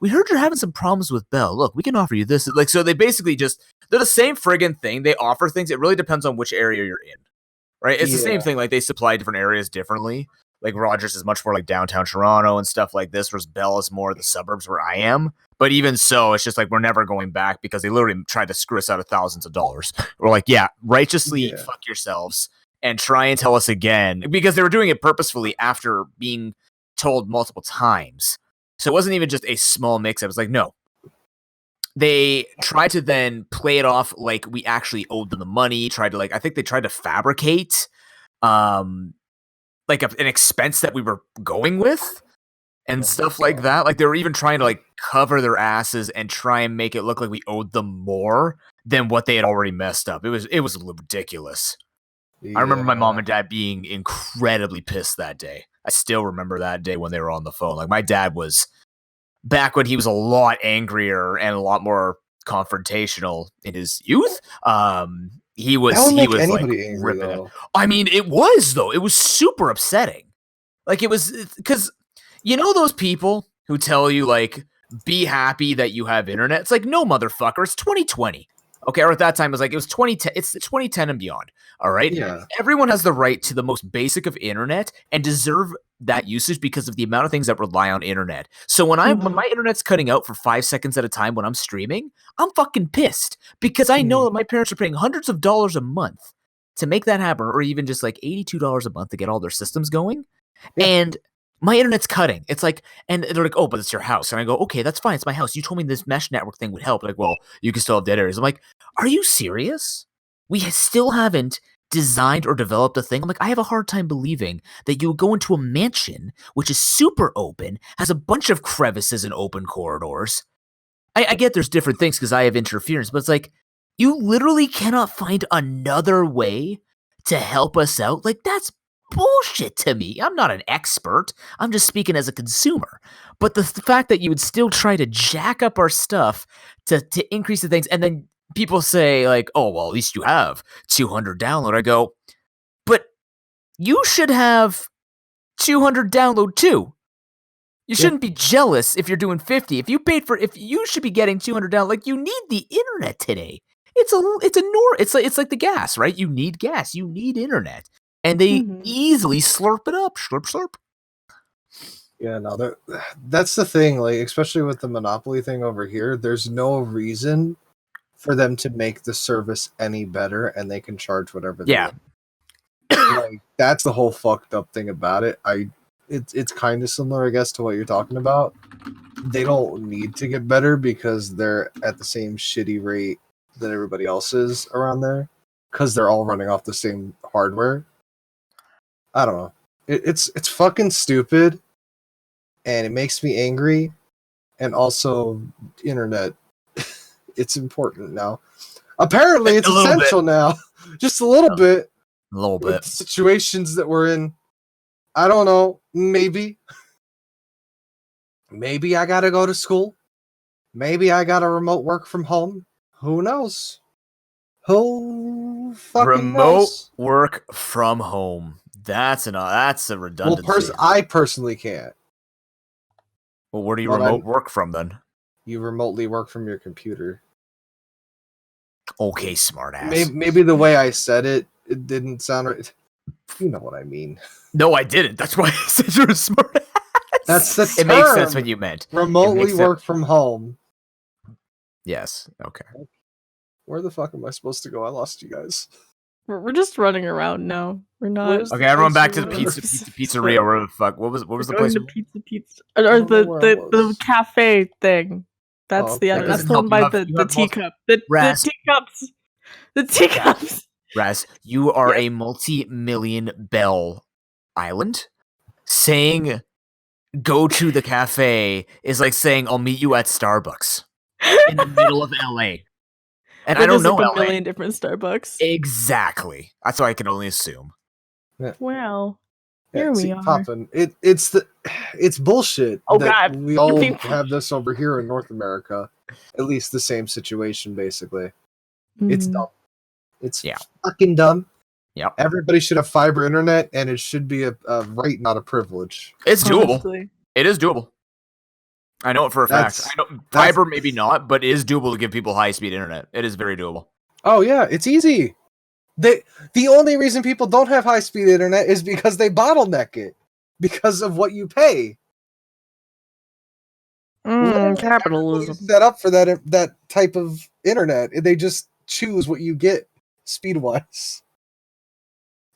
we heard you're having some problems with Bell. Look, we can offer you this. Like, so they basically they're the same friggin' thing. They offer things. It really depends on which area you're in, right? It's the same thing. Like, they supply different areas differently. Like, Rogers is much more like downtown Toronto and stuff like this, whereas Bell is more the suburbs where I am. But even so, it's just like we're never going back because they literally tried to screw us out of thousands of dollars. We're like, yeah, righteously fuck yourselves and try and tell us again, because they were doing it purposefully after being told multiple times. So it wasn't even just a small mix-up. It's like, no. They tried to then play it off like we actually owed them the money, I think they tried to fabricate like an expense that we were going with. And stuff like that. Like, they were even trying to like cover their asses and try and make it look like we owed them more than what they had already messed up. It was ridiculous. I remember my mom and dad being incredibly pissed that day. I still remember that day when they were on the phone. Like, my dad was back when he was a lot angrier and a lot more confrontational in his youth. He was like ripping it. I mean, it was though. It was super upsetting. Like, it was because you know those people who tell you, like, be happy that you have internet? It's like, no, motherfucker, it's 2020. Okay, or at that time it was 2010. It's 2010 and beyond. All right. Yeah. Everyone has the right to the most basic of internet and deserve that usage because of the amount of things that rely on internet. So when my internet's cutting out for 5 seconds at a time when I'm streaming, I'm fucking pissed because I know that my parents are paying hundreds of dollars a month to make that happen, or even just like $82 a month to get all their systems going. Yeah. And my internet's cutting. It's like, and they're like, oh, but it's your house. And I go, okay, that's fine. It's my house. You told me this mesh network thing would help. Like, well, you can still have dead areas. I'm like, are you serious? We still haven't designed or developed a thing. I'm like, I have a hard time believing that you would go into a mansion, which is super open, has a bunch of crevices and open corridors. I get there's different things because I have interference, but it's like, you literally cannot find another way to help us out. Like, that's bullshit to me. I'm not an expert. I'm just speaking as a consumer. But the fact that you would still try to jack up our stuff to increase the things, and then people say like, oh, well, at least you have 200 download. I go, but you should have 200 download too. You shouldn't be jealous if you're doing 50. If you should be getting 200 download. Like, you need the internet today. It's like the gas, right? You need gas. You need internet. And they easily slurp it up. Slurp, slurp. Yeah, no, that's the thing. Like, especially with the monopoly thing over here, there's no reason for them to make the service any better, and they can charge whatever they want. Like, that's the whole fucked up thing about it. It's kind of similar, I guess, to what you're talking about. They don't need to get better because they're at the same shitty rate that everybody else is around there, because they're all running off the same hardware. I don't know. It's fucking stupid, and it makes me angry. And also, internet, it's important now. Apparently, it's essential now. Just a little bit. A little bit. With the situations that we're in. I don't know. Maybe I gotta go to school. Maybe I gotta remote work from home. Who knows? Who fucking knows? Remote work from home. That's a redundancy. Well, I personally can't. Well, where do you remote work from then? You remotely work from your computer. Okay, smartass. Maybe the way I said it didn't sound right. You know what I mean. No, I didn't. That's why I said you're a smartass. That's the term. It makes sense what you meant. Remotely work from home. Yes. Okay. Where the fuck am I supposed to go? I lost you guys. We're just running around now. We're not. Okay, everyone back to the pizzeria. Where the fuck? What was the place? Pizza, or the cafe thing. That's the other. That's the one by the teacup. The teacups. The teacups. Raz, you are a multi-million bell island. Saying go to the cafe is like saying I'll meet you at Starbucks in the middle of LA. And I don't know a million different Starbucks. Exactly. That's what I can only assume. Well, here we are. Poppin', it's bullshit. Oh that God, we all have this over here in North America. At least the same situation, basically. It's dumb. It's fucking dumb. Yep. Everybody should have fiber internet, and it should be a right, not a privilege. It's doable. Honestly. It is doable. I know it for a fact. I know fiber maybe not, but it is doable to give people high-speed internet. It is very doable. Oh yeah, it's easy. The only reason people don't have high-speed internet is because they bottleneck it because of what you pay. Capitalism set up for that type of internet. They just choose what you get speed-wise.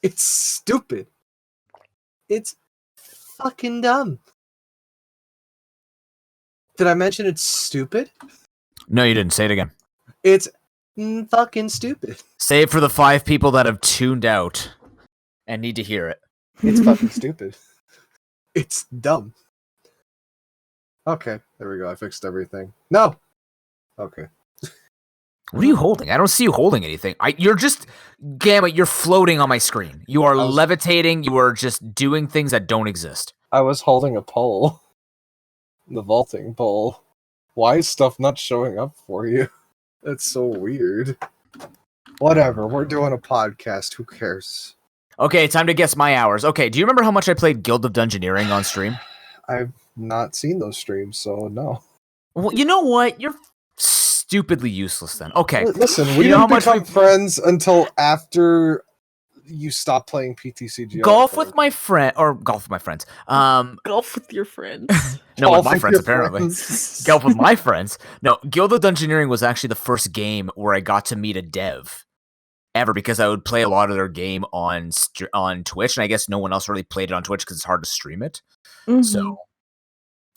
It's stupid. It's fucking dumb. Did I mention it's stupid? No, you didn't. Say it again. It's fucking stupid. Say it for the 5 people that have tuned out and need to hear it. It's fucking stupid. It's dumb. Okay, there we go. I fixed everything. No! Okay. What are you holding? I don't see you holding anything. You're just... Gamma, you're floating on my screen. You are levitating. You are just doing things that don't exist. I was holding a pole. The vaulting pole. Why is stuff not showing up for you? That's so weird. Whatever, we're doing a podcast. Who cares? Okay, time to guess my hours. Okay, do you remember how much I played Guild of Dungeoneering on stream? I've not seen those streams, so no. Well, you know what? You're stupid. stupidly useless then. Okay. Listen, we You know how didn't much become we- friends until after you stopped playing PTCG. Golf with my friend, or golf with my friends. Golf with your friends. No, with Golf my with friends your apparently. friends. Golf with my friends. No, Guild of Dungeoneering was actually the first game where I got to meet a dev ever, because I would play a lot of their game on Twitch, and I guess no one else really played it on Twitch because it's hard to stream it. Mhm. So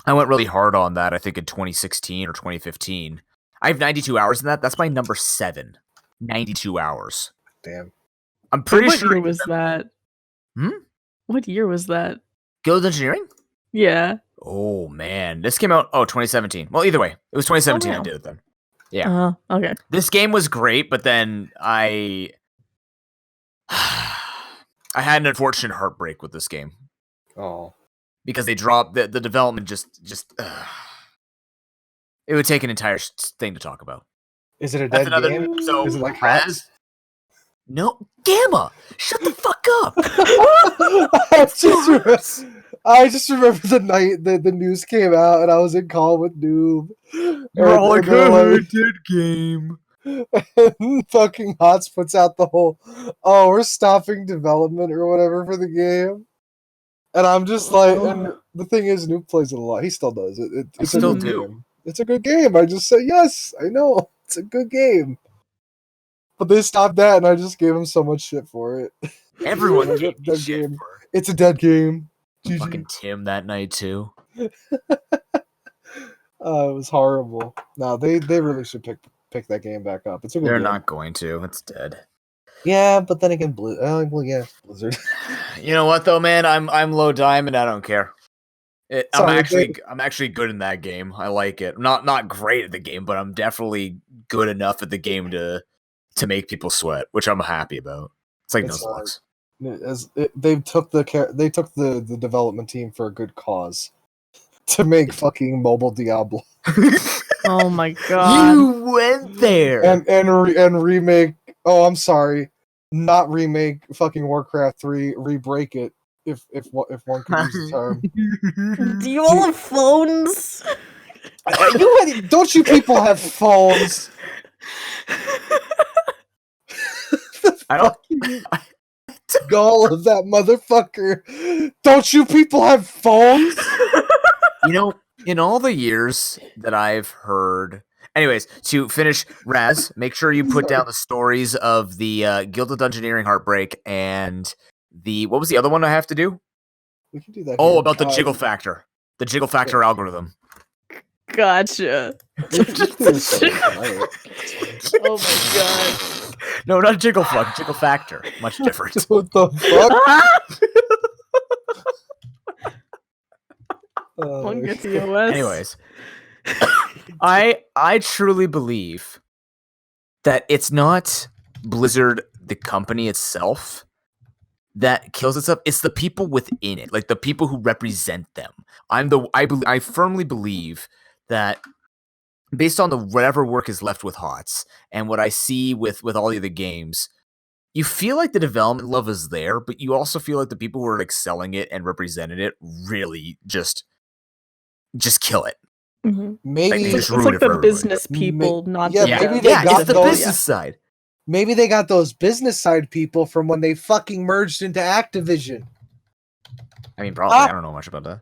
I went really hard on that, I think in 2016 or 2015. I have 92 hours in that. That's my number 7. 92 hours. Damn. I'm pretty what sure. year was that? Hmm? What year was that? Guild of Engineering? Yeah. Oh, man. This came out, 2017. Well, either way, it was 2017 I wow. did it then. Yeah. Okay. This game was great, but then I had an unfortunate heartbreak with this game. Oh. Because they dropped the development just it would take an entire thing to talk about. Is it a That's dead another game? so Is it like Raz? No, Gamma. Shut the fuck up. I just remember the night that the news came out and I was in call with Noob. You're all like, they're "Oh, dead game." and fucking Hots puts out the whole, "Oh, we're stopping development or whatever for the game." And I'm just like, and the thing is, Noob plays it a lot. He still does it. It's still a good do. game. It's a good game. I just say, yes, I know. It's a good game. But they stopped that, and I just gave him so much shit for it. Everyone Dead gave me shit game. for It's a dead game. it. GG. Fucking Tim that night too. It was horrible. No, they really should pick that game back up. It's a good They're game. not going to. It's dead. Yeah, but then again, Blizzard. You know what though, man? I'm low diamond. I don't care. I'm Sorry, actually good in that game. I like it. I'm not great at the game, but I'm definitely good enough at the game to make people sweat, which I'm happy about. It's like It's Nuzlocke. They took the development team for a good cause to make fucking mobile Diablo Oh my god. You went there. and remake. Oh, I'm sorry, not remake fucking Warcraft 3. Re-break it if one could use the term. Do you all have phones? Don't you people have phones? I don't. Gall of that motherfucker. Don't you people have phones? You know, in all the years that I've heard. Anyways, to finish, Raz, make sure you put down the stories of the Guild of Dungeoneering Heartbreak and what was the other one I have to do? We can do that. Oh, here. about the Jiggle Factor. The Jiggle Factor algorithm. Gotcha. We can just do this Oh my god. No, not Jiggle Fuck, Jiggle Factor. Much different. What the fuck? One gets the OS. Anyways, I truly believe that it's not Blizzard, the company itself, that kills itself. It's the people within it, like the people who represent them. I firmly believe that based on the whatever work is left with HOTS and what I see with all the other games, you feel like the development love is there, but you also feel like the people who are like selling it and representing it really just kill it. Mhm. Maybe Like, It's ruin like it for the everybody. business people, not yeah, the maybe devs. they yeah, got it's the those- business side. maybe they got those business side people from when they fucking merged into Activision. I mean, probably. I don't know much about that.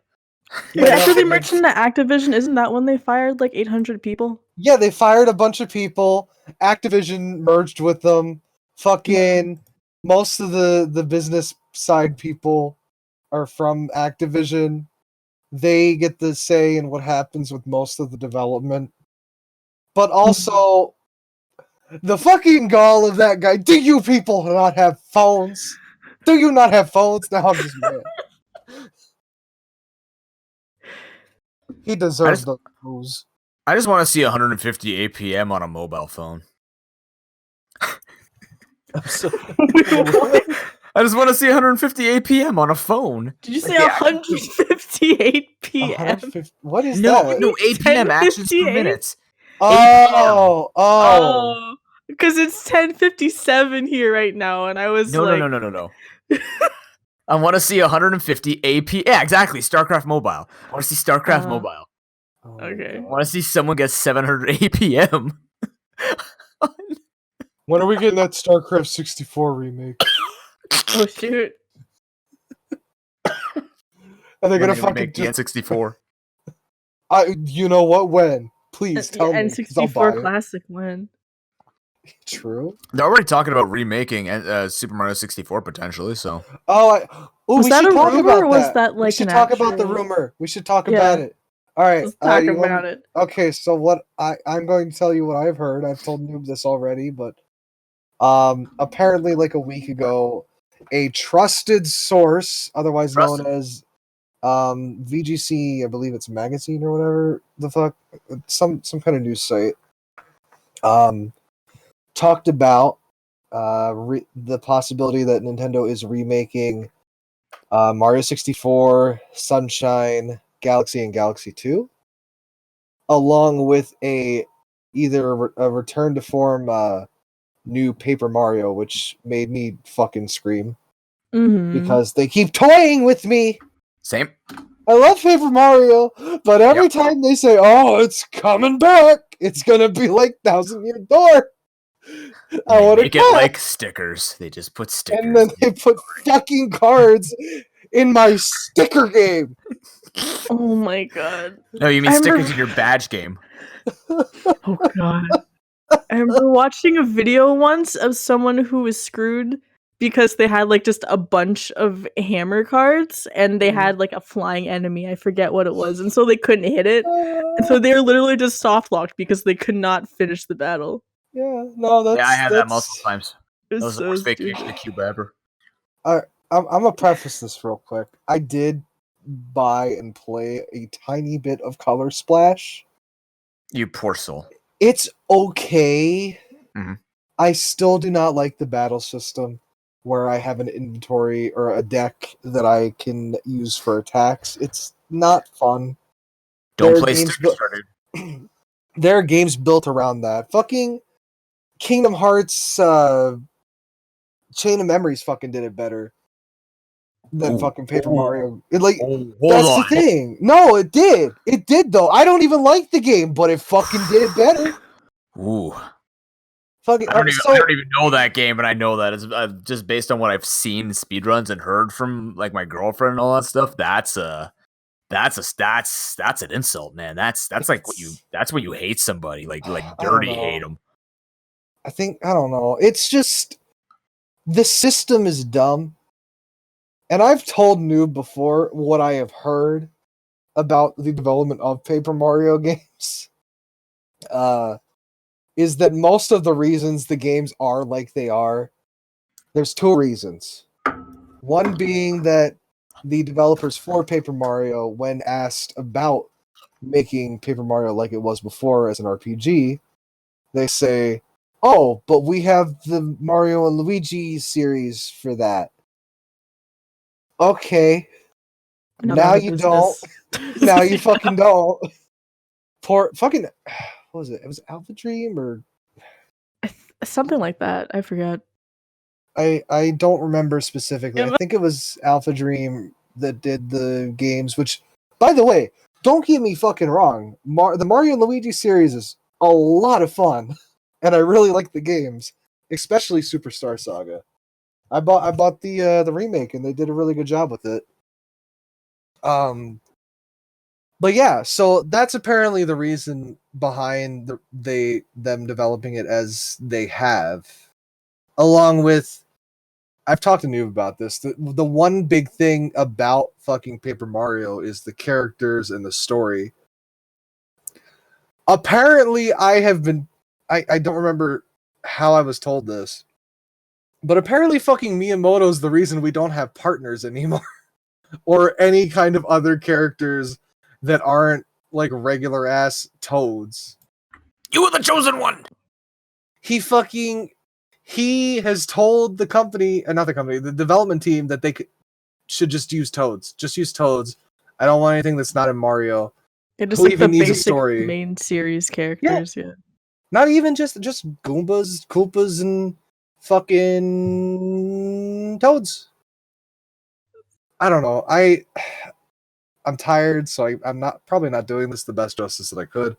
Wait, after they merged into Activision, isn't that when they fired like 800 people? Yeah, they fired a bunch of people. Activision merged with them. Fucking most of the business side people are from Activision. They get the say in what happens with most of the development. But also, the fucking gall of that guy. Do you people not have phones? Do you not have phones? Now I'm just mad. He deserves the booze. I just want to see 150 APM on a mobile phone. I just want to see 150 APM on a phone. Did you say 158 p.m.? 150 What is No, that? no, APM actions per 10:58? minute. Oh. Because it's 10:57 here right now, and I was No, like, no. I want to see 150 AP. Yeah, exactly. StarCraft Mobile. I want to see StarCraft Mobile. Oh my Okay. I God. want to see someone get 700 APM. When are we getting that StarCraft 64 remake? Oh shoot. Are they When gonna they fucking remake the just? N64. You know what? When? Please tell me, 'cause I'll buy N64 it. classic when? True. They're already talking about remaking Super Mario 64 potentially. So Was We that should a talk rumor about or was that. that We like should an talk about the actual? rumor. We should talk Yeah, about it. All right. let's talk You want about me- it. Okay, so what I'm going to tell you what I've heard. I've told Noob this already, but apparently like a week ago, a trusted source, otherwise known as VGC, I believe it's magazine or whatever the fuck, some kind of news site, talked about the possibility that Nintendo is remaking Mario 64, Sunshine, Galaxy, and Galaxy 2, along with either a return to form new Paper Mario, which made me fucking scream because they keep toying with me. same. I love Paper Mario, but every time they say, "Oh, it's coming back," it's gonna be like Thousand Year Door. I They want make to it go. like stickers. They just put stickers. And then they put fucking cards in my sticker game. Oh my god. No, you mean I stickers remember- in your badge game. Oh god. I remember watching a video once of someone who was screwed because they had like just a bunch of hammer cards and they had like a flying enemy. I forget what it was. And so they couldn't hit it. And so they were literally just soft locked because they could not finish the battle. Yeah, no, that's Yeah, I had that that's. multiple times. It That was was the so worst vacation stupid. to Cuba ever. I'm gonna preface this real quick. I did buy and play a tiny bit of Color Splash. You poor soul. It's okay. Mhm. I still do not like the battle system where I have an inventory or a deck that I can use for attacks. It's not fun. Don't There are play games stickers, dude. There are games built around that. Fucking Kingdom Hearts Chain of Memories fucking did it better than fucking Paper Mario. Hold That's on. the thing. No, it did. It did though. I don't even like the game, but it fucking did it better. Ooh. Fucking I don't even know that game, but I know that it's just based on what I've seen speedruns and heard from like my girlfriend and all that stuff. That's an insult, man. That's like what you hate somebody, like dirty hate them. I don't know. It's just the system is dumb. And I've told Noob before what I have heard about the development of Paper Mario games. Is that most of the reasons the games are like they are, there's two reasons. One being that the developers for Paper Mario, when asked about making Paper Mario like it was before as an RPG, they say, "Oh, but we have the Mario and Luigi series for that." Okay. Now you don't. Now you fucking don't. Poor fucking. What was it? It was Alpha Dream or something like that. I forget. I don't remember specifically. Yeah, I think it was Alpha Dream that did the games. Which, by the way, don't get me fucking wrong. The Mario and Luigi series is a lot of fun, and I really like the games, especially Superstar Saga. I bought the remake, and they did a really good job with it. But yeah, so that's apparently the reason behind them developing it as they have, along with. I've talked to Noob about this. The one big thing about fucking Paper Mario is the characters and the story. Apparently, I don't remember how I was told this, but apparently fucking Miyamoto's the reason we don't have partners anymore. Or any kind of other characters that aren't like regular ass Toads. You were the chosen one! He has told the company, not the company, the development team that they should just use Toads. Just use Toads. I don't want anything that's not in Mario. It is Who like the even needs a basic story? main series characters. Yeah. Not even just Goombas, Koopas, and fucking Toads. I don't know. I'm tired, so I'm probably not doing this the best justice that I could.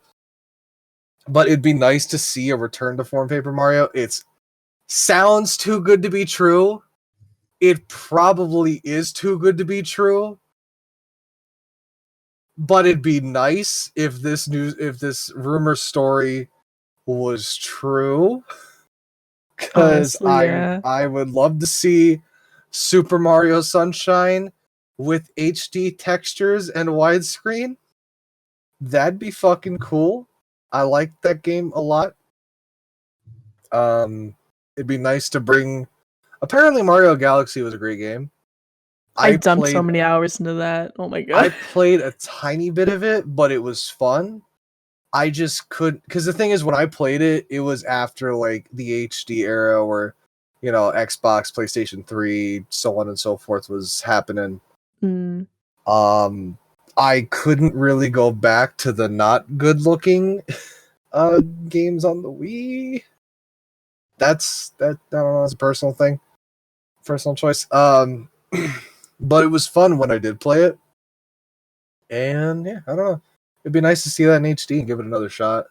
But it'd be nice to see a return to form Paper Mario. It sounds too good to be true. It probably is too good to be true. But it'd be nice if this rumor story was true. Because I would love to see Super Mario Sunshine with HD textures and widescreen. That'd be fucking cool. I like that game a lot. It'd be nice to bring. Apparently, Mario Galaxy was a great game. I dumped so many hours into that. Oh my god! I played a tiny bit of it, but it was fun. I just couldn't, because the thing is, when I played it, it was after like the HD era, where Xbox, PlayStation 3, so on and so forth was happening. Mm. I couldn't really go back to the not good looking games on the Wii. That's I don't know, it's a personal thing. Personal choice. But it was fun when I did play it. And yeah, I don't know. It'd be nice to see that in HD and give it another shot.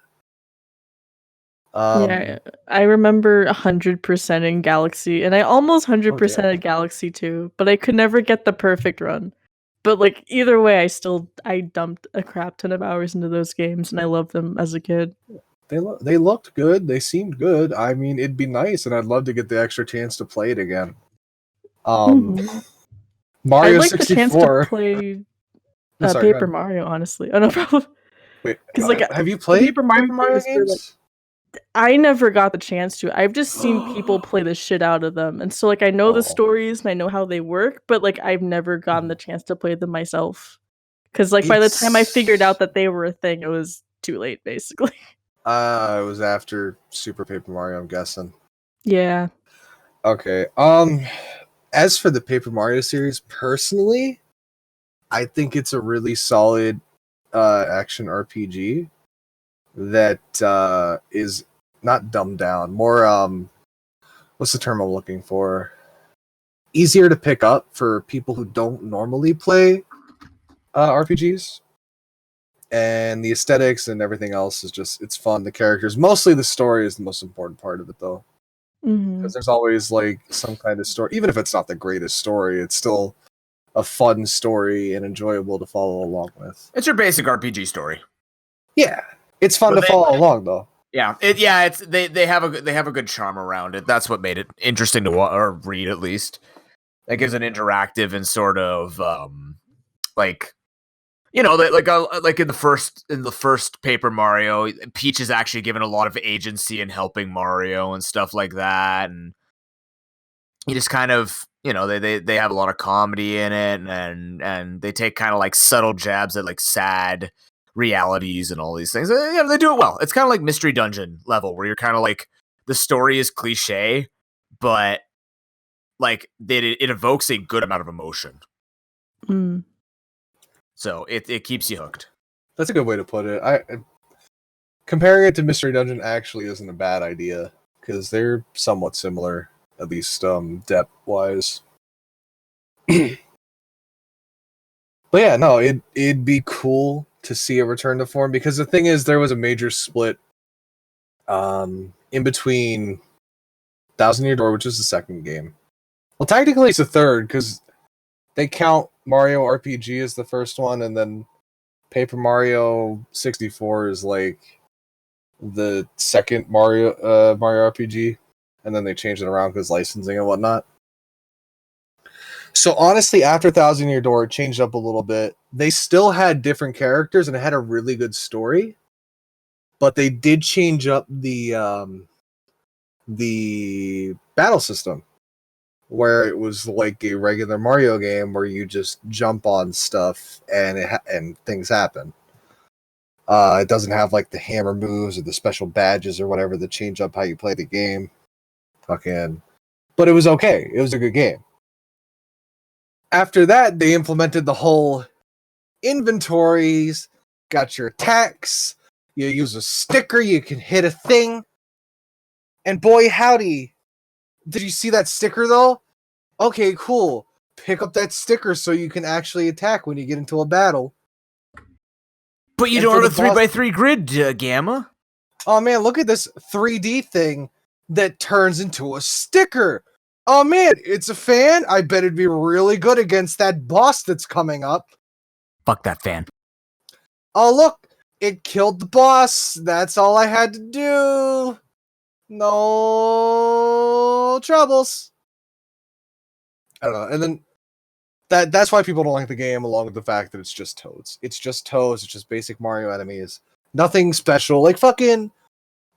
Yeah, I remember 100% in Galaxy, and I almost 100% in Galaxy too, but I could never get the perfect run. But like either way, I dumped a crap ton of hours into those games, and I loved them as a kid. They looked good. They seemed good. I mean, it'd be nice, and I'd love to get the extra chance to play it again. Mario I'd like 64. the chance to play Paper Mario, honestly. Oh no problem. Wait, because like, have you played Paper Mario games? I never got the chance to. I've just seen people play the shit out of them, and so like I know the stories and I know how they work, but like I've never gotten the chance to play them myself. Because like by the time I figured out that they were a thing, it was too late, basically. It was after Super Paper Mario, I'm guessing. Yeah. Okay. As for the Paper Mario series, personally, I think it's a really solid action RPG that is not dumbed down, more what's the term I'm looking for? Easier to pick up for people who don't normally play RPGs. And the aesthetics and everything else is just, it's fun. The characters, mostly the story is the most important part of it, though. Because there's always like some kind of story, even if it's not the greatest story, it's still a fun story and enjoyable to follow along with. It's your basic RPG story. Yeah, it's fun to follow along, though. Yeah, it's they have a good charm around it. That's what made it interesting to or read, at least. It gives an interactive and sort of like, like in the first Paper Mario, Peach is actually given a lot of agency in helping Mario and stuff like that, and you just kind of, they have a lot of comedy in it, and they take kind of like subtle jabs at like sad realities and all these things. Yeah, they do it well. It's kind of like Mystery Dungeon level, where you're kind of like, the story is cliche, but like it evokes a good amount of emotion. So it keeps you hooked. That's a good way to put it. Comparing it to Mystery Dungeon actually isn't a bad idea, because they're somewhat similar, at least depth wise. But yeah, no, it'd be cool to see a return to form, because the thing is, there was a major split in between Thousand Year Door, which is the second game. Well, technically it's the third, because they count Mario RPG as the first one, and then Paper Mario 64 is like the second Mario RPG, and then they changed it around because licensing and whatnot. So honestly, after Thousand Year Door, it changed up a little bit. They still had different characters and it had a really good story, but they did change up the battle system, where it was like a regular Mario game where you just jump on stuff and things happen. It doesn't have like the hammer moves or the special badges or whatever that change up how you play the game. But it was okay. It was a good game. After that, they implemented the whole inventories, got your attacks, you use a sticker, you can hit a thing. And boy, howdy. Did you see that sticker, though? Okay, cool. Pick up that sticker so you can actually attack when you get into a battle. But you don't have a 3x3 grid, Gamma. Oh man, look at this 3D thing that turns into a sticker. Oh man, it's a fan. I bet it'd be really good against that boss that's coming up. Fuck that fan. Oh look, it killed the boss. That's all I had to do. No troubles. I don't know. And then that's why people don't like the game, along with the fact that it's just Toads. It's just Toads. It's just basic Mario enemies. Nothing special. Like fucking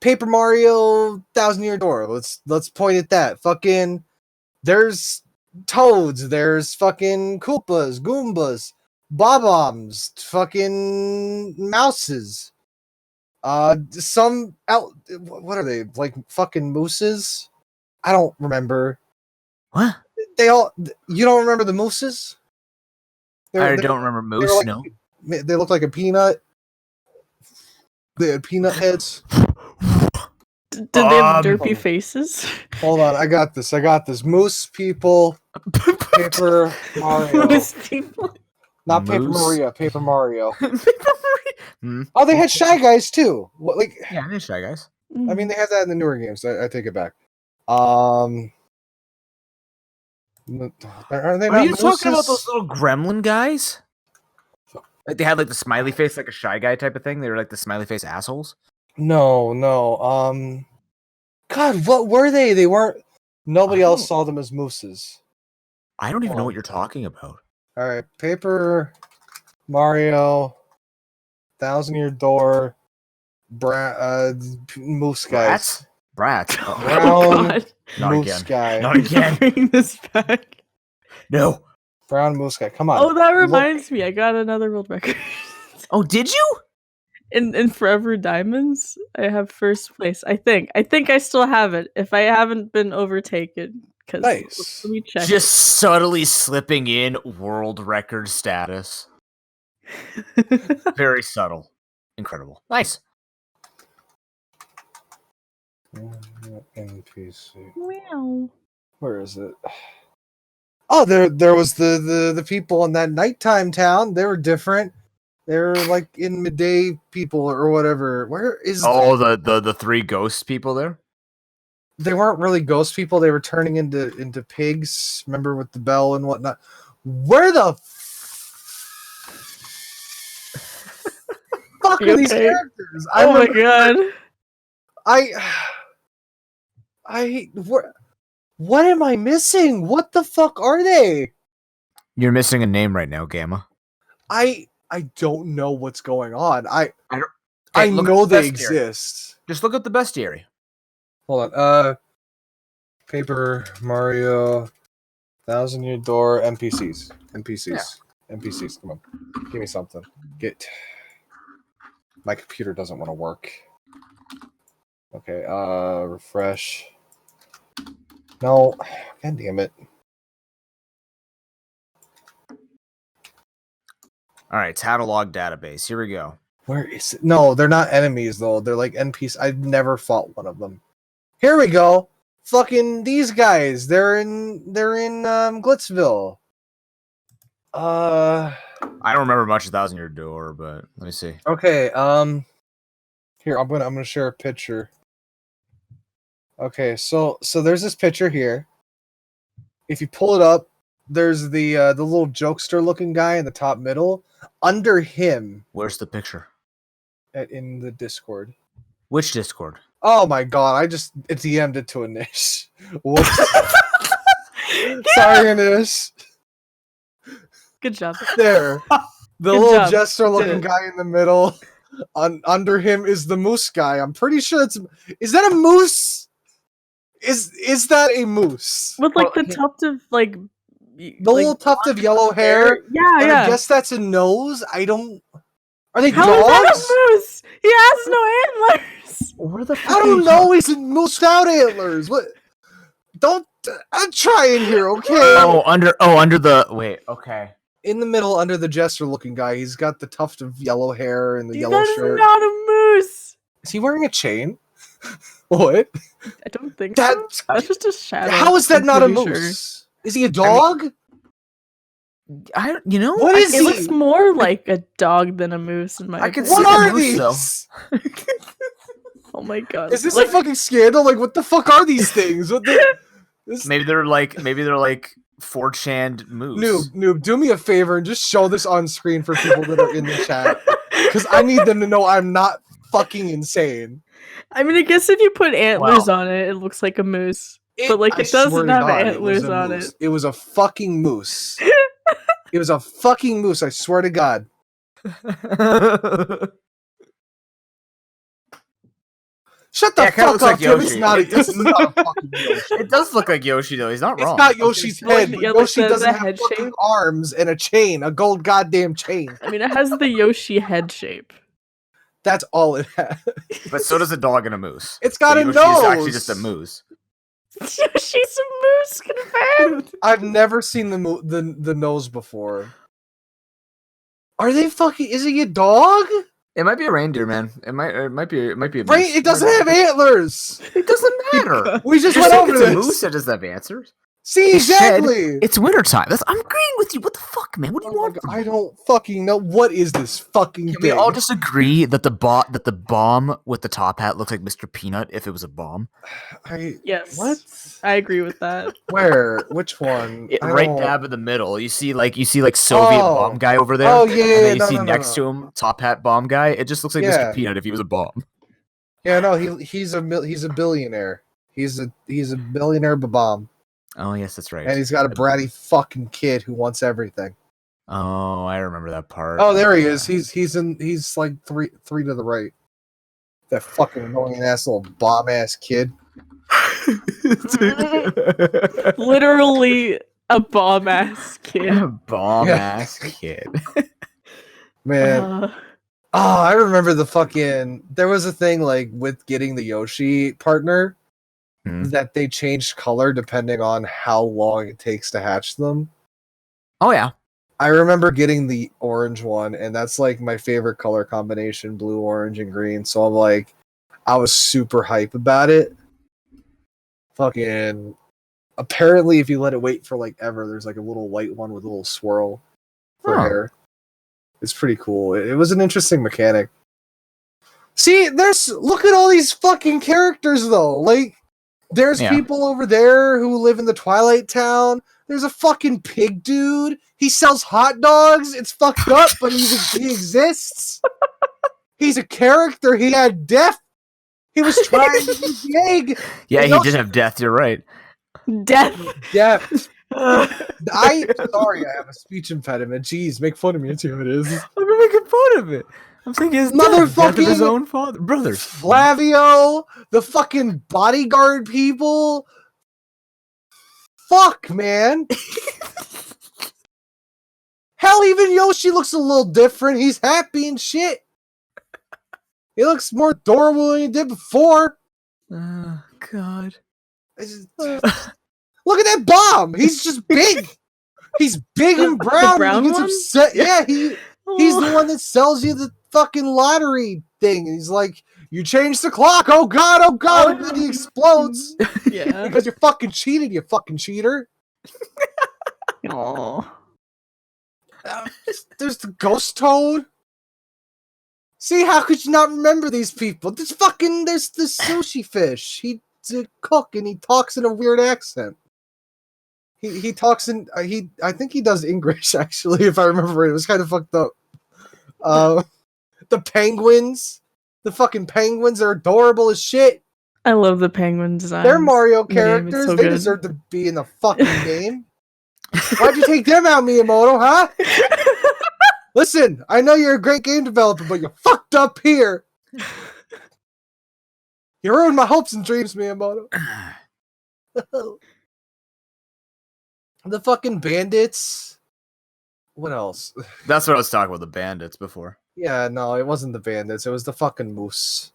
Paper Mario 1000-Year Door. Let's point at that. Fucking there's Toads. There's fucking Koopas, Goombas, Bob-ombs, fucking mouses. Some out. What are they? Like fucking mooses? I don't remember. What? They all. You don't remember the mooses? I don't remember moose. Like, No. They look like a peanut. They had peanut heads. Did they have derpy faces? Hold on, I got this. Moose people. Paper Mario. Moose people. Not Paper Moose? Maria. Paper Mario. Paper Mario. Oh, they had Shy Guys too. What, like, Yeah, they're Shy Guys. I mean, they have that in the newer games. I take it back. Are they Are not you talking about mooses? those little gremlin guys? Like they had like the smiley face, like a Shy Guy type of thing. They were like the smiley face assholes. No. God, what were they? They weren't. Nobody I else don't- saw them as mooses. I don't even know Oh. what you're talking about. All right, Paper Mario, 1000-Year Door, Moose Guys, Brats. Oh Brown god. Not Moose again. Guy, Not again. Bring this back. No. Brown Moose Guy. Come on. Oh, that Look. reminds me. I got another world record. Oh, did you? In Forever Diamonds, I have first place. I think I still have it. If I haven't been overtaken, because Nice. let me check. Just subtly slipping in world record status. Very subtle. Incredible. Nice. NPC. Meow. Where is it? Oh, there was the people in that nighttime town. They were different. They were like in midday people or whatever. Where is? Oh, the three ghost people there. They weren't really ghost people. They were turning into pigs. Remember with the bell and whatnot. Where the fuck You are these okay? characters? Oh my god. What am I missing? What the fuck are they? You're missing a name right now, Gamma. I don't know what's going on. I Hey, look know up the they bestiary. exist. Just look up the bestiary. Hold on. Paper Mario, 1000-Year Door, NPCs. NPCs. Come on, give me something. My computer doesn't want to work. Okay. Refresh. No. God damn it. All right, catalog database. Here we go. Where is it? No, they're not enemies though. They're like NPCs. I've never fought one of them. Here we go. Fucking these guys. They're in Glitzville. I don't remember much of 1000-Year Door, but let me see. Okay. Here I'm gonna share a picture. Okay, so there's this picture here. If you pull it up, there's the little jokester looking guy in the top middle. Under him, Where's the picture? in the Discord. Which Discord? Oh my god, I just DM'd it to Anish. Whoops. Sorry, Anish. Good job. There. The Good little job. jester looking Did it. guy in the middle. Under him is the moose guy. I'm pretty sure is that a moose? Is that a moose? With like Well, the tuft of like The little tuft of yellow hair. Yeah, And yeah. I guess that's a nose. I don't. Are they How is dogs? that a moose? He has no antlers. Where the I don't know. He's a moose without antlers. What? Don't. I'm trying here, okay? under the wait, okay. In the middle, under the jester-looking guy, he's got the tuft of yellow hair and the yellow That is shirt. not a moose. Is he wearing a chain? What? I don't think That's- so. That's just a shadow. How is that I'm not a pretty moose? Is he a dog? I you know What is It he? looks more like a dog than a moose in my I can opinion. see What the are moose, these? Oh my god. Is this a fucking scandal? Like, what the fuck are these things? Maybe they're like 4chan moose. Noob, do me a favor and just show this on screen for people that are in the chat. Because I need them to know I'm not fucking insane. I mean, I guess if you put antlers on it, it looks like a moose. But like, it doesn't have antlers on it. It was a fucking moose. It was a fucking moose, I swear to God. Shut the fuck up, Tim. It's not a fucking Yoshi. It does look like Yoshi, though. He's not wrong. It's not Yoshi's head. Yeah, Yoshi like doesn't the have head fucking shape. arms and a chain, a gold goddamn chain. I mean, it has the Yoshi head shape. That's all it has. But so does a dog and a moose. It's got a Yoshi nose. is actually just a moose. Yoshi's a moose, confirmed. I've never seen the nose before. Are they fucking? Is he a dog? It might be a reindeer, man. It might be a moose. It doesn't have antlers. It doesn't matter. We just You're went saying over it's this. a moose that doesn't have answers. See, exactly. It's wintertime. I'm agreeing with you. What the fuck, man? What do you want? From me? I don't fucking know. What is this fucking Can thing? we all just agree that the bomb with the top hat looks like Mr. Peanut if it was a bomb? Yes. What? I agree with that. Where? Which one? Right dab in the middle. You see Soviet bomb guy over there. Oh yeah. And then you see next to him top hat bomb guy. It just looks like Mr. Peanut if he was a bomb. Yeah, no, he's a billionaire. He's a billionaire bomb. Oh yes, that's right. And he's got a bratty fucking kid who wants everything. Oh, I remember that part. Oh, there he is. He's like three to the right. That fucking annoying ass little bomb ass kid. Literally a bomb ass kid. Bomb ass kid. Man. Oh, I remember there was a thing like with getting the Yoshi partner that they changed color depending on how long it takes to hatch them. Oh yeah. I remember getting the orange one, and that's like my favorite color combination, blue, orange, and green. So I was super hype about it. Fucking apparently if you let it wait for like ever, there's like a little white one with a little swirl for hair. It's pretty cool. It was an interesting mechanic. See, look at all these fucking characters though. Like, there's people over there who live in the Twilight Town. There's a fucking pig dude. He sells hot dogs. It's fucked up, but he exists. He's a character. He had death. He was trying to eat the egg. Yeah, he did have death. You're right. Death. I'm sorry, I have a speech impediment. Jeez, make fun of me too. It is. I'm making fun of it. I'm thinking his death of his own brothers. Flavio, the fucking bodyguard people. Fuck, man. Hell, even Yoshi looks a little different. He's happy and shit. He looks more adorable than he did before. Oh, God. Look at that bomb. He's just big. He's big and brown. The brown he gets one? upset. Yeah, he's the one that sells you the fucking lottery thing. He's like, you changed the clock. Oh God. And then he explodes. Yeah. Because you fucking cheated, you fucking cheater. Aww. There's the ghost toad. See, how could you not remember these people? There's the sushi fish. He's a cook and he talks in a weird accent. He talks in I think he does English actually, if I remember right. It was kind of fucked up. The penguins. The fucking penguins are adorable as shit. I love the penguin design. They're Mario characters. So they good. deserve to be in the fucking game. Why'd you take them out, Miyamoto, huh? Listen, I know you're a great game developer, but you fucked up here. You ruined my hopes and dreams, Miyamoto. The fucking bandits. What else? That's what I was talking about, the bandits before. Yeah, no, it wasn't the bandits. It was the fucking moose.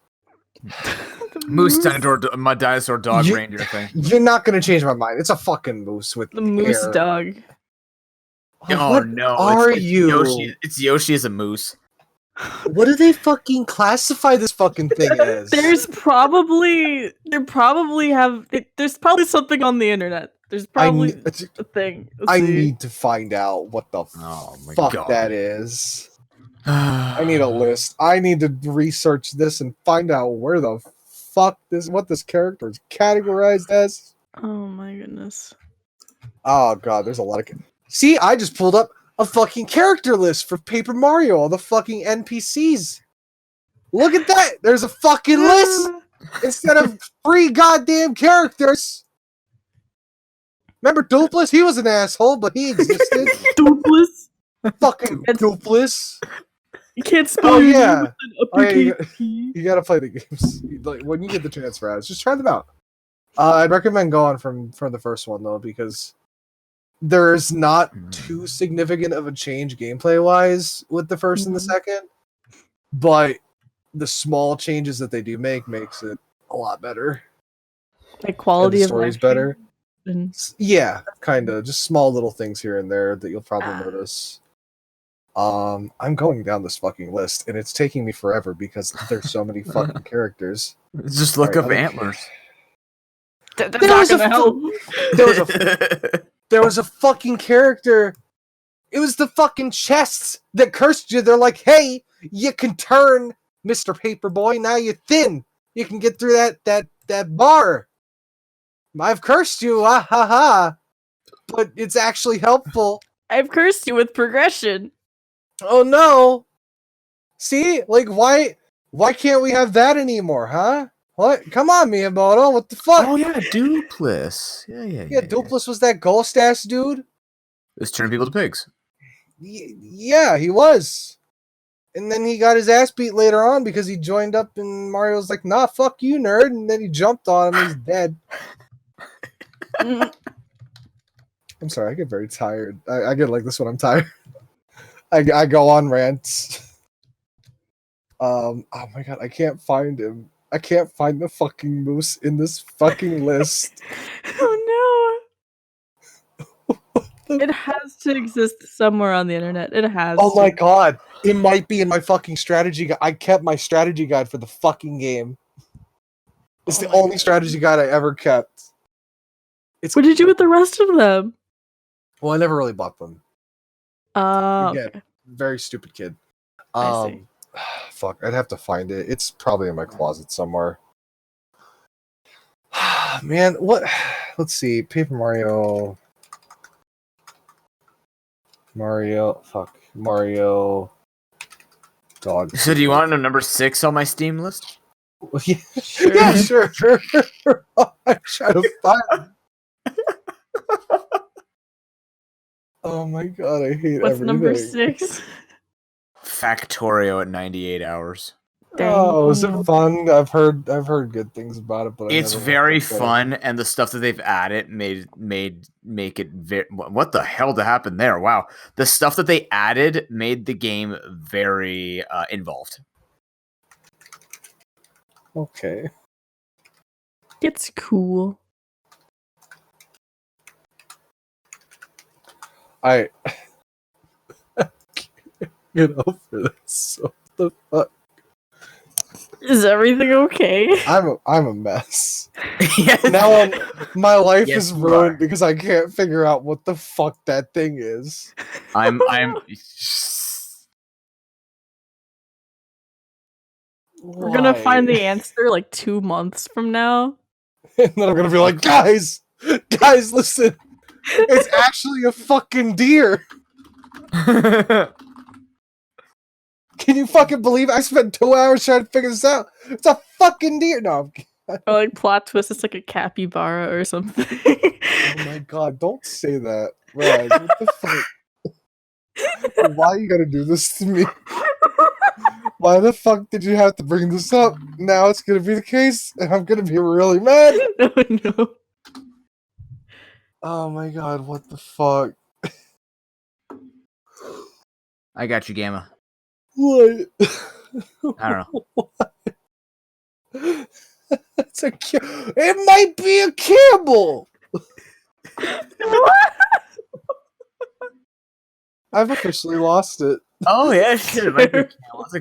Moose dinosaur, my dinosaur dog reindeer thing. You're not gonna change my mind. It's a fucking moose with the moose hair. dog. Oh no! Are you? Yoshi. It's Yoshi as a moose. What do they fucking classify this fucking thing as? There's probably something on the internet. There's probably a thing. I need to find out what the fuck that is. I need a list. I need to research this and find out where the fuck what this character is categorized as. Oh my goodness. Oh god, there's a lot of. See, I just pulled up a fucking character list for Paper Mario. All the fucking NPCs. Look at that. There's a fucking list instead of 3 goddamn characters. Remember Dupless? He was an asshole, but he existed. Dupless. Fucking Dupless. You can't spell Oh your yeah. name with an uppercase P. You gotta play the games. Like when you get the chance, Raz, just try them out. I'd recommend going from the first one though, because there's not too significant of a change gameplay wise with the first and the second, but the small changes that they do makes it a lot better. Like quality and the of story's life better. And... Yeah, kind of just small little things here and there that you'll probably notice. I'm going down this fucking list, and it's taking me forever because there's so many fucking characters. Just look up antlers. That's not gonna help. There was a fucking character. It was the fucking chests that cursed you. They're like, hey, you can turn, Mr. Paperboy. Now you're thin. You can get through that bar. I've cursed you, ha ha ha. But it's actually helpful. I've cursed you with progression. Oh no! See, like why can't we have that anymore, huh? What? Come on, Miyamoto, what the fuck? Oh yeah, Dupless. Yeah. Dupless was that ghost ass dude. It's turning people to pigs. Yeah, he was. And then he got his ass beat later on because he joined up and Mario's like, nah, fuck you, nerd. And then he jumped on him, he's dead. I'm sorry, I get very tired. I get like this when I'm tired. I go on rants. Oh my god, I can't find him. I can't find the fucking moose in this fucking list. Oh no. It has to exist somewhere on the internet. It has. Oh my god. It might be in my fucking strategy guide. I kept my strategy guide for the fucking game. It's the only strategy guide I ever kept. What did you do with the rest of them? Well, I never really bought them. Okay. Very stupid kid. I see. Fuck, I'd have to find it. It's probably in my closet somewhere. Man, what? Let's see. Paper Mario. Mario. Dog. So do you want to know number 6 on my Steam list? Yeah, sure. I'm trying to find it. Oh my god, I hate What's everything. number 6? Factorio at 98 hours. Oh, is it fun? I've heard good things about it, but It's very fun, and the stuff that they've added make it very. What the hell happened there? Wow, the stuff that they added made the game very involved. Okay, It's cool. I get over this. What the fuck? Is everything okay? I'm a mess. Yes. Now my life Yes, is you ruined are. because I can't figure out what the fuck that thing is. I'm. We're gonna Why? find the answer like 2 months from now. And then I'm gonna be like, guys, listen. It's actually a fucking deer. Can you fucking believe it? I spent 2 hours trying to figure this out? It's a fucking deer. No. Or like plot twist, it's like a capybara or something. Oh my god, don't say that. Raz, what the fuck? Why you gotta do this to me? Why the fuck did you have to bring this up? Now it's gonna be the case, and I'm gonna be really mad. No. Oh my god, what the fuck? I got you, Gamma. What? I don't know. It's it might be a Campbell. I've officially lost it. Oh yeah, shit. It might be.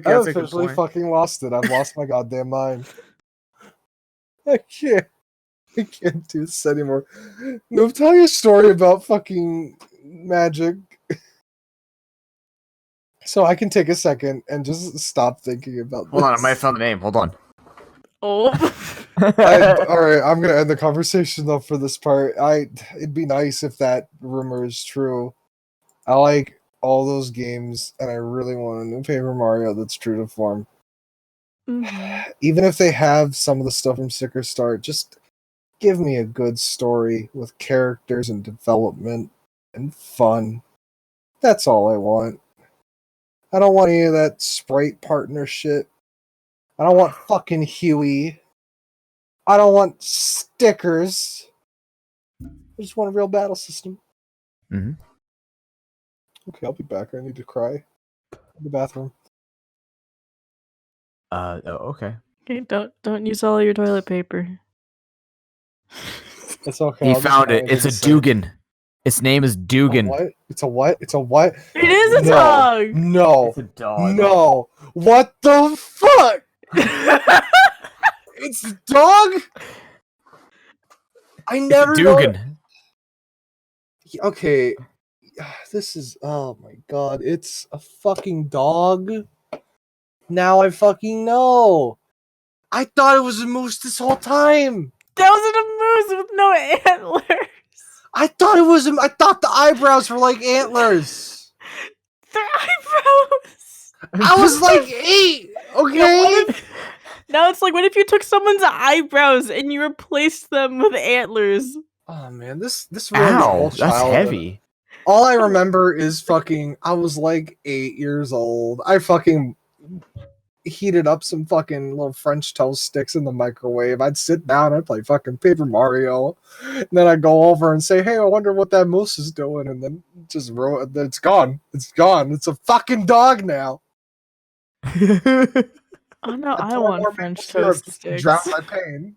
I've officially fucking lost it. I've lost my goddamn mind. I can't do this anymore. Noob, tell your story about fucking magic. So I can take a second and just stop thinking about Hold on, I this. might have found the name. Hold on. Oh. All right, I'm gonna end the conversation though for this part. It'd be nice if that rumor is true. I like all those games, and I really want a new Paper Mario that's true to form. Mhm. Even if they have some of the stuff from Sicker Start, just give me a good story with characters and development and fun. That's all I want. I don't want any of that sprite partner shit. I don't want fucking Huey. I don't want stickers. I just want a real battle system. Mm-hmm. Okay, I'll be back. I need to cry. In the bathroom. Okay. Okay, don't use all your toilet paper. It's okay. He I'll just found cry it. into It's a the sink. Dugan. Its name is A Dugan. what? It's a what? It's a what? It is a No. dog. No. It's a dog. No. What the fuck? It's a dog? I It's never a know. Dugan. Okay. This is. Oh my god. It's a fucking dog. Now I fucking know. I thought it was a moose this whole time. That was a moose with no antlers. I thought it was. I thought the eyebrows were like antlers. Their eyebrows. I was like 8. Okay. Yeah, what if- now it's like, what if you took someone's eyebrows and you replaced them with antlers? Oh man, this ruined my Ow, whole that's childhood. heavy. All I remember is fucking. I was like 8 years old. I fucking heated up some fucking little French toast sticks in the microwave. I'd sit down and play fucking Paper Mario, and then I'd go over and say, "Hey, I wonder what that moose is doing," and then just then it's gone. It's gone. It's a fucking dog now. Oh no, I Pour more want French maple syrup toast to sticks. drown my pain.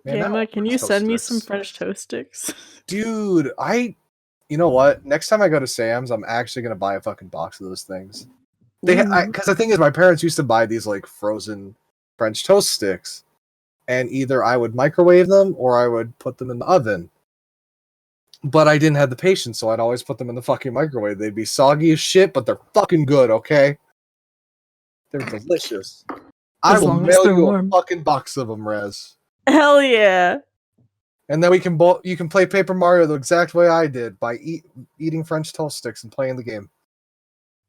Man, I Gamma, want can French you toast send me sticks. some French toast sticks? Dude, you know what? Next time I go to Sam's, I'm actually gonna buy a fucking box of those things. Because the thing is, my parents used to buy these like frozen French toast sticks, and either I would microwave them or I would put them in the oven. But I didn't have the patience, so I'd always put them in the fucking microwave. They'd be soggy as shit, but they're fucking good, okay? They're delicious. I As will long as mail they're you warm. a fucking box of them, Rez. Hell yeah! And then you can play Paper Mario the exact way I did by eating French toast sticks and playing the game.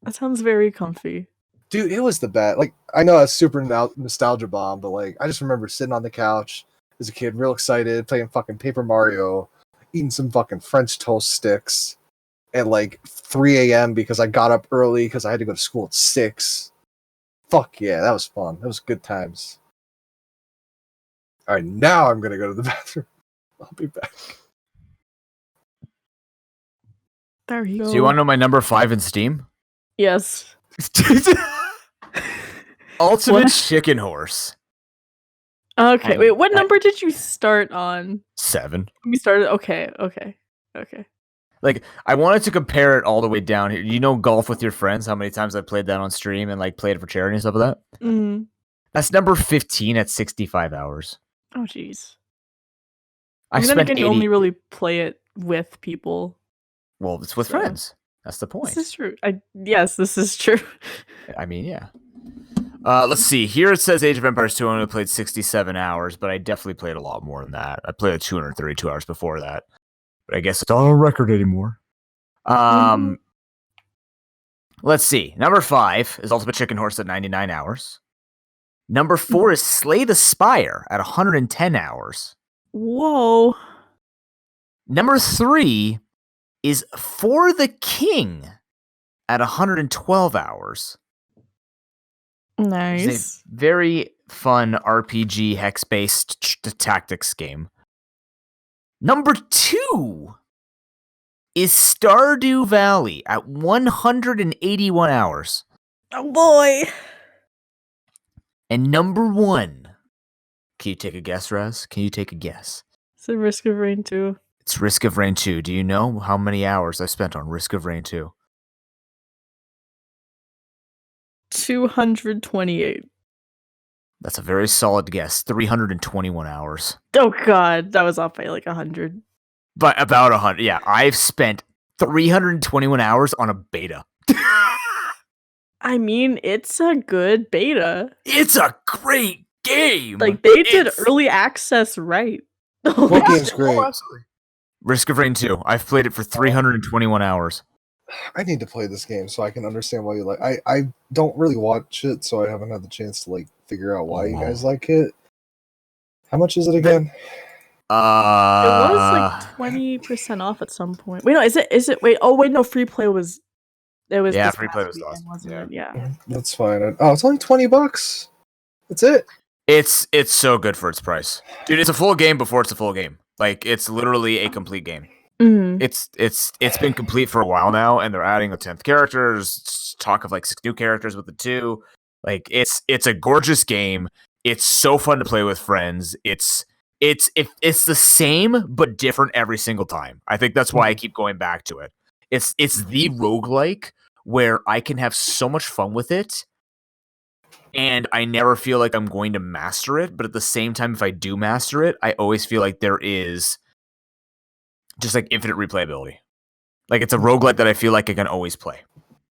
That sounds very comfy. Dude, it was the best. Like, I know that's super nostalgia bomb, but like, I just remember sitting on the couch as a kid, real excited, playing fucking Paper Mario, eating some fucking French toast sticks at like 3 a.m. because I got up early because I had to go to school at 6. Fuck yeah, that was fun. That was good times. All right, now I'm gonna go to the bathroom. I'll be back. There you go. So you want to know my number 5 in Steam? Yes. Ultimate What? Chicken Horse. Okay, wait, what number did you start on? 7. We started. Okay. Like, I wanted to compare it all the way down here. You know Golf with Your Friends? How many times I played that on stream and like played it for charity and stuff like that? Mm. That's number 15 at 65 hours. Oh, jeez. I Then spent again, 80... you only really play it with people. Well, it's with So- friends. That's the point. This is true. Yes, this is true. I mean, yeah. Let's see. Here it says Age of Empires 2 I only played 67 hours, but I definitely played a lot more than that. I played 232 hours before that. But I guess it's not on record anymore. Let's see. Number 5 is Ultimate Chicken Horse at 99 hours. Number 4 is Slay the Spire at 110 hours. Whoa. Number 3 is For the King at 112 hours. Nice. It's a very fun RPG hex-based tactics game. Number 2 is Stardew Valley at 181 hours. Oh boy. And number 1, can you take a guess, Raz? Can you take a guess? It's a Risk of Rain 2. It's Risk of Rain 2. Do you know how many hours I spent on Risk of Rain 2? 228. That's a very solid guess. 321 hours. Oh god, that was off by like 100. But about 100. Yeah, I've spent 321 hours on a beta. I mean, it's a good beta. It's a great game. Like they did early access right. What game's great? Absolutely. Risk of Rain 2. I've played it for 321 hours. I need to play this game so I can understand why you like. I don't really watch it, so I haven't had the chance to like figure out why you guys like it. How much is it again? It was like 20% off at some point. Wait, no, is it? Wait, oh wait, no, free play was. It was. Yeah, this free past play was weekend, awesome. wasn't Yeah. it? Yeah. That's fine. Oh, it's only $20. That's it. It's so good for its price, dude. It's a full game before it's a full game. Like it's literally a complete game. Mm-hmm. It's been complete for a while now, and they're adding a 10th character. There's talk of like 6 new characters with the 2. Like it's a gorgeous game. It's so fun to play with friends. It's the same but different every single time. I think that's why I keep going back to it. It's the roguelike where I can have so much fun with it, and I never feel like I'm going to master it. But at the same time, if I do master it, I always feel like there is just like infinite replayability. Like it's a roguelike that I feel like I can always play.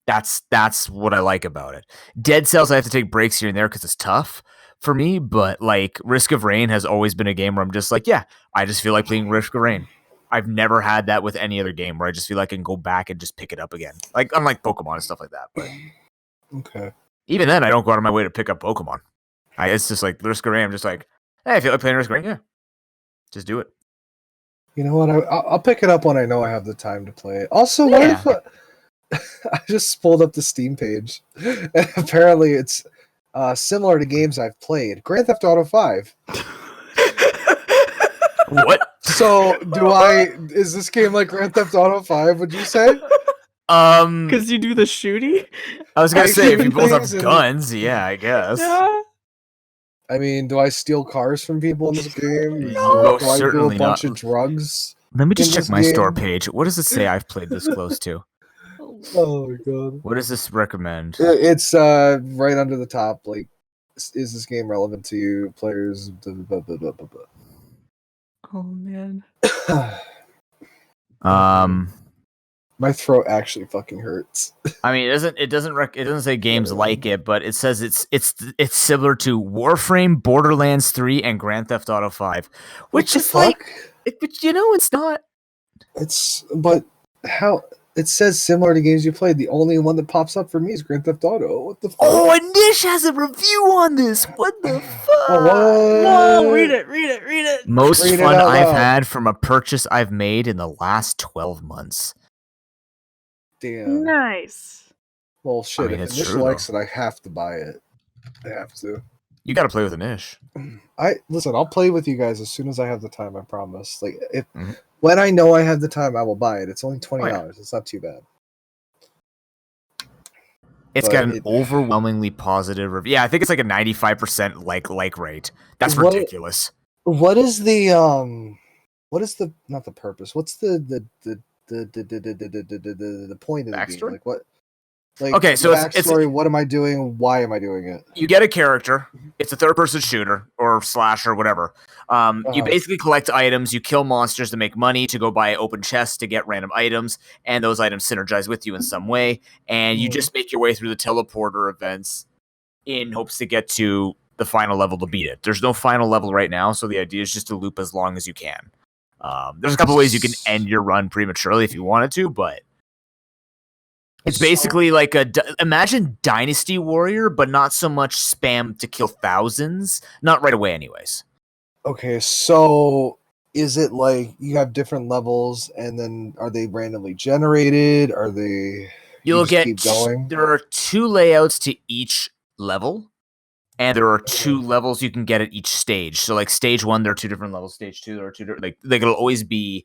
That's what I like about it. Dead Cells, I have to take breaks here and there because it's tough for me, but like Risk of Rain has always been a game where I'm just like, yeah, I just feel like playing Risk of Rain. I've never had that with any other game where I just feel like I can go back and just pick it up again. Like unlike Pokemon and stuff like that. But Okay. even then, I don't go out of my way to pick up Pokemon. It's just like Risk of Rain. I'm just like, hey, I feel like playing Risk of Rain. Yeah, just do it. You know what? I'll pick it up when I know I have the time to play it. Also, what if I just pulled up the Steam page, and apparently it's similar to games I've played. Grand Theft Auto 5. What? So, is this game like Grand Theft Auto 5, would you say? Because you do the shooting? I was going to say, if you shooting both have things and- guns, yeah, I guess. Yeah. I mean, do I steal cars from people in this game? No, Do I do a certainly bunch not. of drugs? Let me just in check this my store game? page. What does it say I've played this close to? Oh my god. What does this recommend? It's right under the top, like, is this game relevant to you, players? Blah, blah, blah, blah, blah, blah. Oh man. My throat actually fucking hurts. I mean, it doesn't say games like it, but it says it's similar to Warframe, Borderlands 3, and Grand Theft Auto 5, which is like, but you know, it's not. But how it says similar to games you played. The only one that pops up for me is Grand Theft Auto. What the fuck? Oh, and Nish has a review on this. What the fuck? No, read it. Most Read it fun out I've loud. had from a purchase I've made in the last 12 months. Damn. Nice. Well, shit. I mean, if it's Nish true, likes it, I have to buy it. I have to. You got to play with a Nish. Listen. I'll play with you guys as soon as I have the time. I promise. Like if Mhm. when I know I have the time, I will buy it. It's only $20. Oh, yeah. It's not too bad. It's But got an overwhelmingly positive review. Yeah, I think it's like a 95% like rate. That's What- ridiculous. What is the not the purpose? What's the point of the Backstory? game? Like what? Like Okay, so it's- backstory. What am I doing? Why am I doing it? You get a character. It's a third-person shooter or slasher, whatever. You basically collect items. You kill monsters to make money, to go buy open chests to get random items, and those items synergize with you in some way. And you just make your way through the teleporter events in hopes to get to the final level to beat it. There's no final level right now, so the idea is just to loop as long as you can. There's a couple ways you can end your run prematurely if you wanted to, but it's basically like imagine Dynasty Warrior, but not so much spam to kill thousands. Not right away, anyways. Okay, so is it like you have different levels, and then are they randomly generated? Are they? You'll just get keep going. There are 2 layouts to each level, and there are 2 levels you can get at each stage. So, like stage 1, there are 2 different levels. Stage 2, there are 2 different. Like it'll always be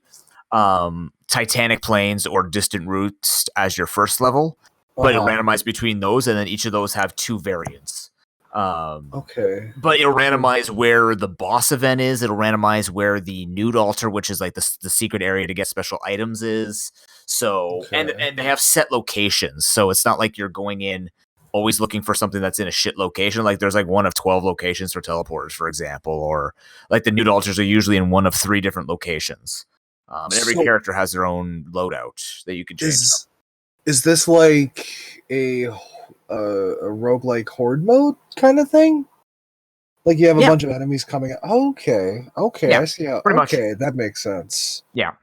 Titanic Plains or Distant Routes as your first level, but it'll randomize between those, and then each of those have 2 variants. Okay. But it'll randomize where the boss event is. It'll randomize where the nude altar, which is like the secret area to get special items, is. So and they have set locations, so it's not like you're going in always looking for something that's in a shit location. Like there's like 1 of 12 locations for teleporters, for example, or like the nude altars are usually in 1 of 3 different locations. And every character has their own loadout that you can change. Is this like a roguelike horde mode kind of thing. Like you have a bunch of enemies coming out. Okay, Yeah, I see how. pretty much. Okay, that makes sense. Yeah.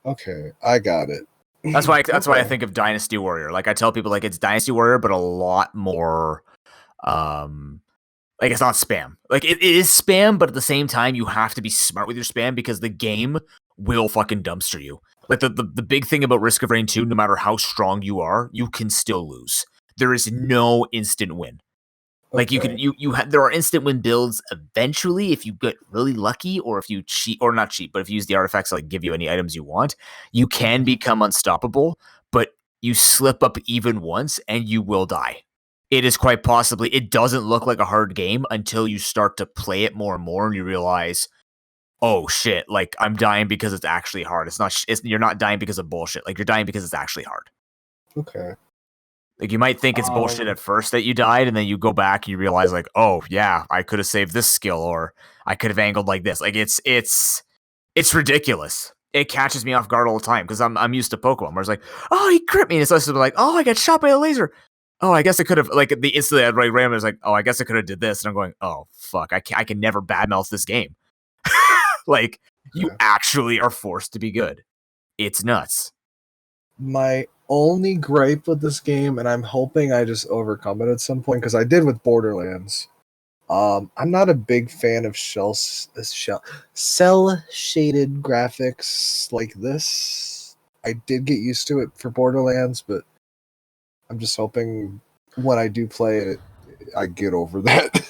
Okay, I got it. That's why I think of Dynasty Warrior. Like I tell people, like it's Dynasty Warrior, but a lot more. Like it's not spam. Like it is spam, but at the same time, you have to be smart with your spam because the game will fucking dumpster you. Like the big thing about Risk of Rain 2, no matter how strong you are, you can still lose. There is no instant win. Like there are instant win builds eventually if you get really lucky, or if you cheat, or not cheat, but if you use the artifacts to like give you any items you want, you can become unstoppable, but you slip up even once and you will die. It is quite possibly, it doesn't look like a hard game until you start to play it more and more and you realize, oh shit, like I'm dying because it's actually hard. You're not dying because of bullshit. Like you're dying because it's actually hard. Okay. Like you might think it's bullshit at first that you died, and then you go back and you realize like, oh yeah, I could have saved this skill, or I could have angled like this. Like it's ridiculous. It catches me off guard all the time because I'm used to Pokemon where it's like, oh, he crit me, and it's also like, oh, I got shot by a laser. Oh, I guess I could have, like, the instantly I'd ram is like, oh, I guess I could have did this, and I'm going, oh fuck, I can never badmouth this game. Like you actually are forced to be good. It's nuts. My only gripe with this game, and I'm hoping I just overcome it at some point, because I did with Borderlands. I'm not a big fan of cell shaded graphics like this. I did get used to it for Borderlands, but I'm just hoping when I do play it, I get over that.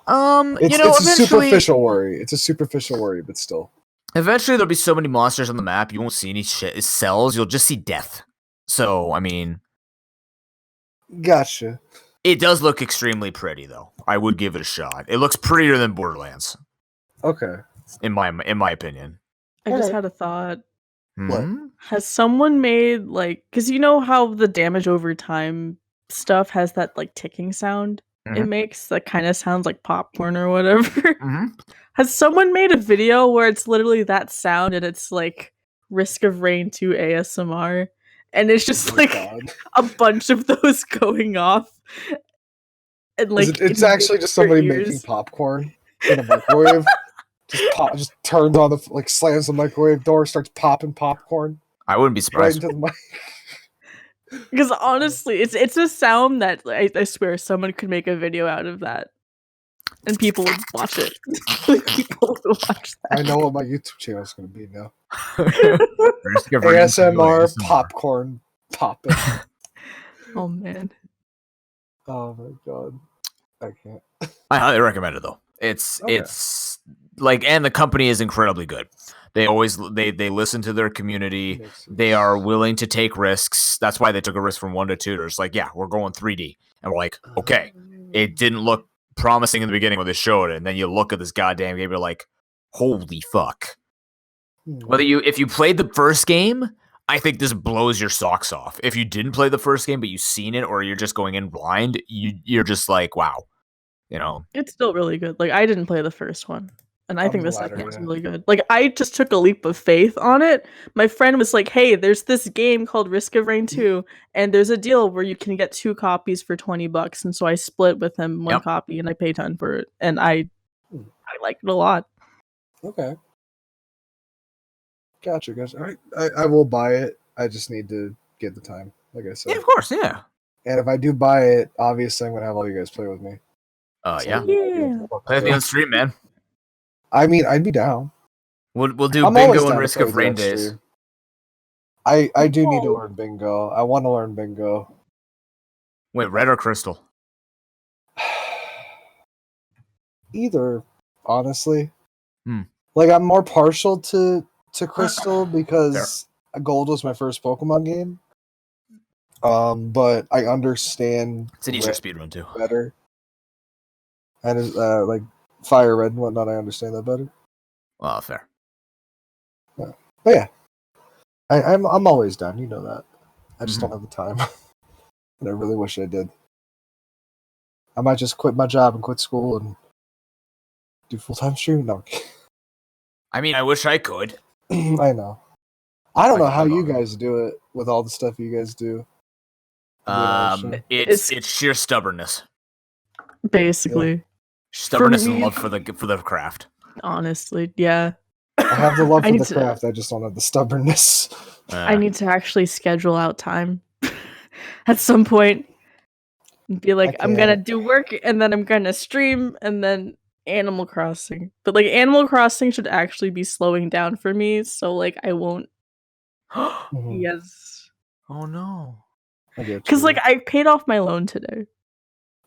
It's a superficial worry. It's a superficial worry, but still. Eventually, there'll be so many monsters on the map, you won't see any cells. You'll just see death. So, I mean, gotcha. It does look extremely pretty, though. I would give it a shot. It looks prettier than Borderlands. Okay. In my opinion. I just had a thought. What? Has someone made, like, because you know how the damage over time stuff has that, like, ticking sound it makes that kind of sounds like popcorn or whatever? Has someone made a video where it's literally that sound and it's, like, Risk of Rain 2 ASMR? And it's just, a bunch of those going off. And, like, it's actually just somebody making popcorn in a microwave. just turns on slams the microwave door, starts popping popcorn. I wouldn't be surprised. Right into the mic. Because honestly, it's a sound that I swear someone could make a video out of that, and people would watch it. People would watch that. I know what my YouTube channel is going to be now. ASMR popcorn popping. Oh man. Oh my god. I can't. I highly recommend it though. It's like, and the company is incredibly good. They always they listen to their community. They are willing to take risks. That's why they took a risk from 1 to 2. They're just like, yeah, we're going 3D, and we're like, okay. It didn't look promising in the beginning when they showed it, and then you look at this goddamn game, you're like, holy fuck. If you played the first game, I think this blows your socks off. If you didn't play the first game but you've seen it, or you're just going in blind, you're just like, wow. You know, it's still really good. Like, I didn't play the first one, and I think the second one's really good. Like, I just took a leap of faith on it. My friend was like, hey, there's this game called Risk of Rain 2, and there's a deal where you can get 2 copies for $20. And so I split with him 1 copy, and I paid 10 for it. And I liked it a lot. Okay. Gotcha, guys. All right. I will buy it. I just need to get the time, like I said. Yeah, of course, yeah. And if I do buy it, obviously I'm going to have all you guys play with me. Yeah. Play with me on stream, man. I mean, I'd be down. We'll do bingo and Risk of Rain days. I do need to learn bingo. I want to learn bingo. Wait, red or crystal? Either, honestly. Like, I'm more partial to crystal because gold was my first Pokemon game. But I understand it's an easier speedrun too. Better. And like Fire Red and whatnot, I understand that better. Well, fair. Yeah. But yeah, I'm always down. You know that. I just don't have the time, and I really wish I did. I might just quit my job and quit school and do full-time streaming. No. I mean, I wish I could. I know. I don't know how you guys do it with all the stuff you guys do. It's sheer stubbornness. Basically. Stubbornness For and me- love for the craft. Honestly, yeah. I have the love I for need the to- craft. I just don't have the stubbornness. I need to actually schedule out time at some point and be like, I'm gonna can't. do work and then I'm gonna stream and then Animal Crossing. But like Animal Crossing should actually be slowing down for me, so like I won't. Mhm. Yes. Oh no. I get Because you. like I paid off my loan today.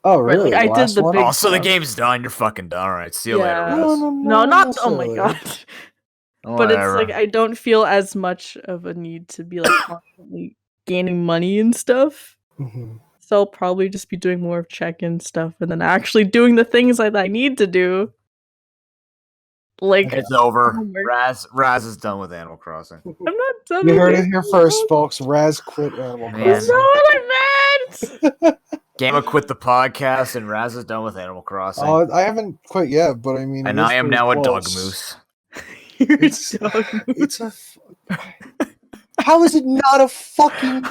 Oh, Right, really? like, I The did last the one? big- Oh, so the stuff. game's done. You're fucking done. All right. See you later, Yeah. Raz. No, not. Oh my necessarily. god. But it's like Whatever. I don't feel as much of a need to be like constantly gaining money and stuff. Mhm. So I'll probably just be doing more of check-in stuff and then actually doing the things that I need to do. Like It's over. homework. Raz is done with Animal Crossing. I'm not done. You with heard it here first, folks. Raz quit Animal Man. That's Crossing. not what I meant. Gamma quit the podcast, and Raz is done with Animal Crossing. I haven't quit yet, but I mean, and it is I am pretty now a dog close. moose. You're It's- a dog. It's a. How is it not a fucking?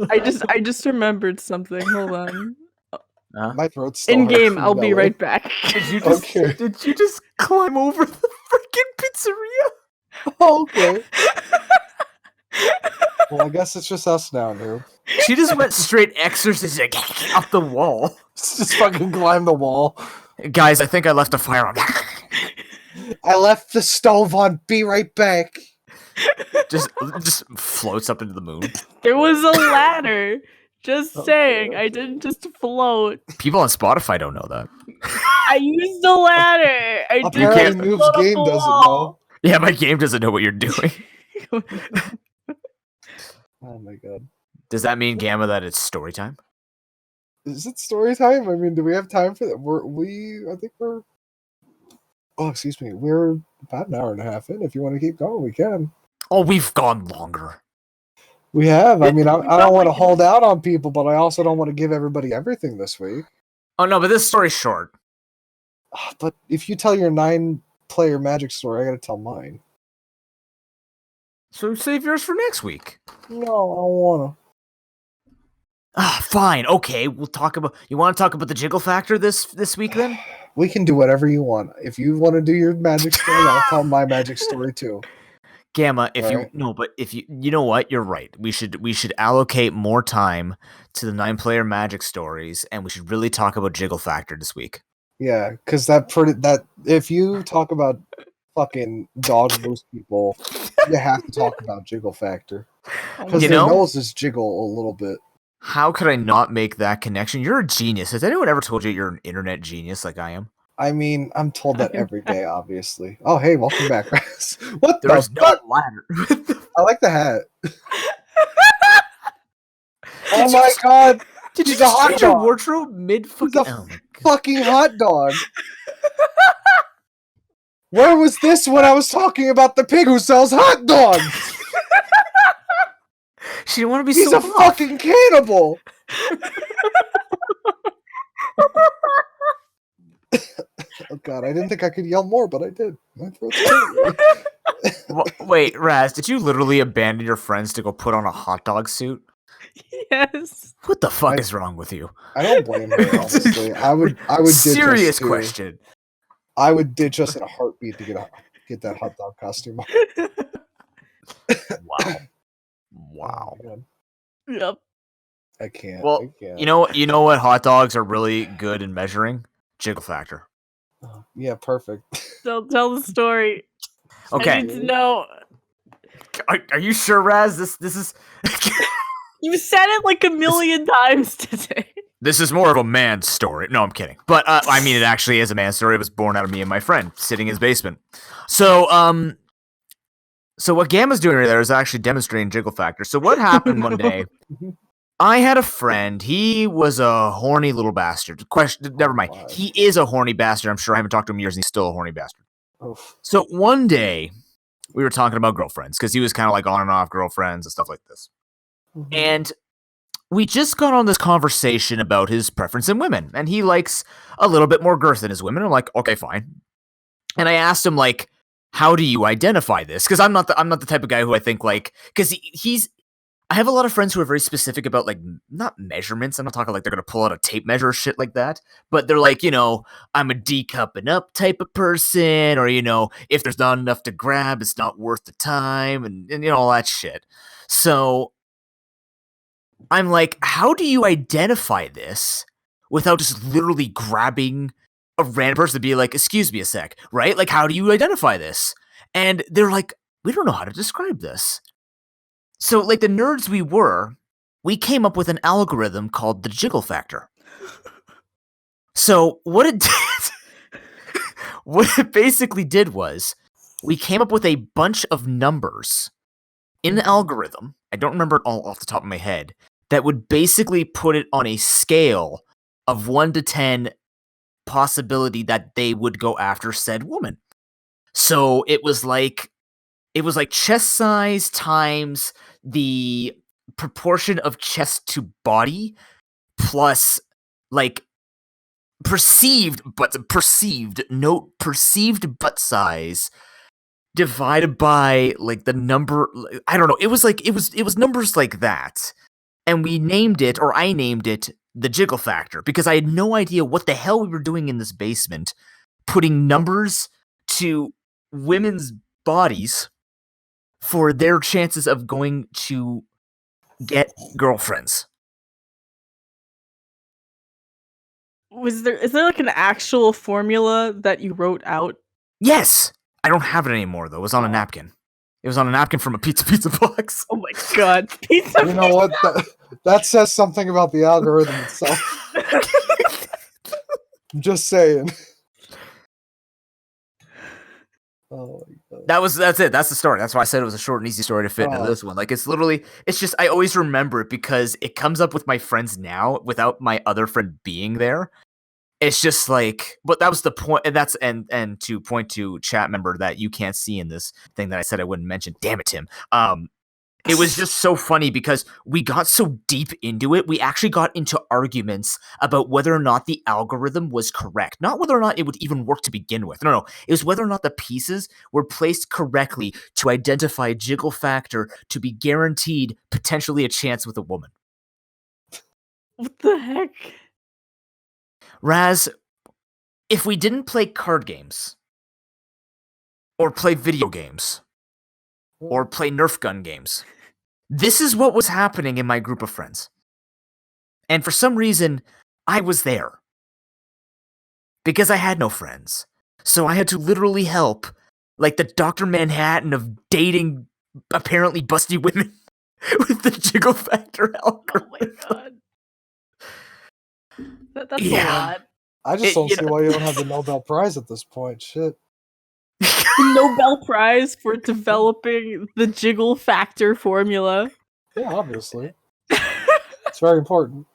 I just remembered something. Hold on. My throat's still In game, hurting, I'll be Nelly. right back. Okay. Did you just climb over the freaking pizzeria? Oh, okay. Well, I guess it's just us now, noob. She just went straight exorcist like, get off the wall. Just fucking climb the wall. Guys, I think I left a fire on. I left the stove on. Be right back. just floats up into the moon. There was a ladder. Just saying, I didn't just float. People on Spotify don't know that. I used a ladder. I Apparently, didn't Noob's float up game a doesn't wall. Yeah, my game doesn't know what you're doing. Oh my god. Does that mean, Gamma, that it's story time? Is it story time? I mean, do we have time for that? I think we're. Oh, excuse me. We're about an hour and a half in. If you want to keep going, we can. Oh, we've gone longer. We have. I mean, I don't want to hold out on people, but I also don't want to give everybody everything this week. Oh, no, but this story's short. But if you tell your 9-player Magic story, I got to tell mine. So save yours for next week. No, I don't want Fine. Okay, we'll talk about. You want to talk about the Jiggle Factor this week then? to. We can do whatever you want. If you want to do your Magic story, I'll tell my Magic story too. Gamma, if Right. you know what, you're right. We should allocate more time to the 9-player Magic stories, and we should really talk about Jiggle Factor this week. Yeah, because that if you talk about fucking dog moose people, you have to talk about Jiggle Factor because You their know? noses jiggle a little bit. How could I not make that connection? You're a genius. Has anyone ever told you you're an internet genius like I am? I mean, I'm told that every day, obviously. Oh, hey, welcome back, guys. What There the is no fuck? ladder. I like the hat. Did Oh you my just- god, Did you He's a just hot change your dog. wardrobe mid fucking? He's a Oh my god. fucking hot dog. Where was this when I was talking about the pig who sells hot dogs? She didn't want to be He's so a fucking cannibal. Oh god, I didn't think I could yell more, but I did. My throat's killing me. Wait, Raz, did you literally abandon your friends to go put on a hot dog suit? Yes. What the fuck is wrong with you? I don't blame her, honestly. I would ditch Serious us too. question. I would ditch us in a heartbeat to get that hot dog costume. Wow. Wow. Oh my God. Yep. I can't. Well, I can't. You know what hot dogs are really good in measuring? Jiggle factor. Yeah, perfect. Tell the story. I Okay. need to know. Are you sure, Raz? This is You said it like a million times today. this is more of a man's story. No, I'm kidding. But I mean, it actually is a man's story. It was born out of me and my friend sitting in his basement. So what Gamma's doing right there is actually demonstrating jiggle factor. So what happened one day? I had a friend. He was a horny little bastard. Never mind. God. He is a horny bastard. I'm sure I haven't talked to him in years, and he's still a horny bastard. Oof. So one day, we were talking about girlfriends because he was kind of like on and off girlfriends and stuff like this. And we just got on this conversation about his preference in women, and he likes a little bit more girth in his women. I'm like, okay, fine. And I asked him like, how do you identify this? Because I'm not the type of guy who I think like, because he's. I have a lot of friends who are very specific about like not measurements. I'm not talking like they're gonna pull out a tape measure or shit like that, but they're like, I'm a D cup and up type of person, or if there's not enough to grab, it's not worth the time, and all that shit. So I'm like, how do you identify this without just literally grabbing a random person to be like, excuse me a sec, right? Like, how do you identify this? And they're like, we don't know how to describe this. So, like the nerds we came up with an algorithm called the Jiggle Factor. So, what it basically did was, we came up with a bunch of numbers in an algorithm. I don't remember it all off the top of my head. That would basically put it on a scale of 1 to 10 possibility that they would go after said woman. So it was like chest size times the proportion of chest to body plus like perceived butt size divided by like the number. I don't know. It was numbers like that. And we named it, or I named it, the Jiggle Factor, because I had no idea what the hell we were doing in this basement, putting numbers to women's bodies for their chances of going to get girlfriends. Is there like an actual formula that you wrote out? Yes! I don't have it anymore, though. It was on a napkin. It was on a napkin from a pizza box. Oh my god, pizza! You know what? That says something about the algorithm itself. I'm just saying. Oh my god. That's it. That's the story. That's why I said it was a short and easy story to fit into this one. Like, it's just, I always remember it because it comes up with my friends now without my other friend being there. It's just like, but that was the point, and to point to chat member that you can't see in this thing that I said I wouldn't mention. Damn it, Tim. It was just so funny because we got so deep into it. We actually got into arguments about whether or not the algorithm was correct, not whether or not it would even work to begin with. No, it was whether or not the pieces were placed correctly to identify a Jiggle Factor to be guaranteed potentially a chance with a woman. What the heck? Raz, if we didn't play card games, or play video games, or play Nerf gun games, this is what was happening in my group of friends. And for some reason, I was there. Because I had no friends. So I had to literally help, like the Dr. Manhattan of dating apparently busty women with the Jiggle Factor algorithm. Oh my god. That's a lot. I just don't see why you don't have the Nobel Prize at this point. Shit. The Nobel Prize for developing the Jiggle Factor formula. Yeah, obviously. It's very important.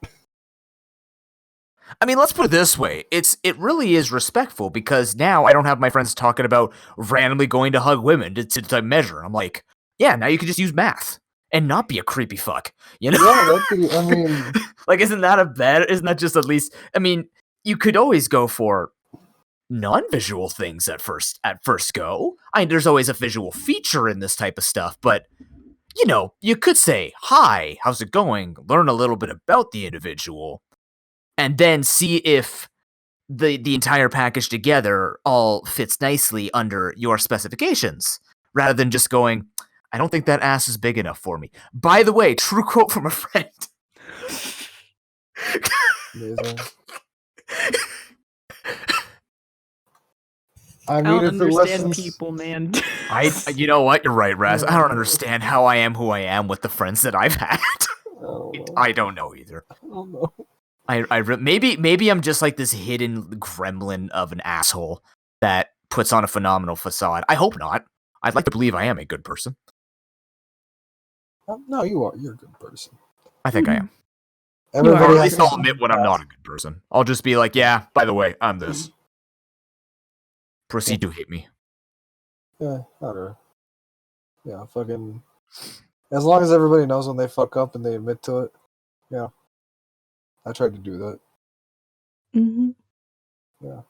I mean, let's put it this way. It really is respectful because now I don't have my friends talking about randomly going to hug women to measure. I'm like, yeah, now you can just use math and not be a creepy fuck. You know? Yeah, I mean... like, isn't that just at least... I mean, you could always go for non-visual things at first go. I mean, there's always a visual feature in this type of stuff, but, you could say, hi, how's it going? Learn a little bit about the individual, and then see if the entire package together all fits nicely under your specifications, rather than just going, I don't think that ass is big enough for me. By the way, true quote from a friend. Amazing. I don't understand people, man. You know what? You're right, Raz. I don't understand how I am who I am with the friends that I've had. I don't know either. I don't know. Maybe I'm just like this hidden gremlin of an asshole that puts on a phenomenal facade. I hope not. I'd like to believe I am a good person. No, you are. You're a good person. I think I am. Or at least I'll admit when I'm not a good person. I'll just be like, yeah, by the way, I'm this. Proceed to hate me. Yeah, I don't know. Yeah, fucking... As long as everybody knows when they fuck up and they admit to it. Yeah. I tried to do that. Mm-hmm. Yeah.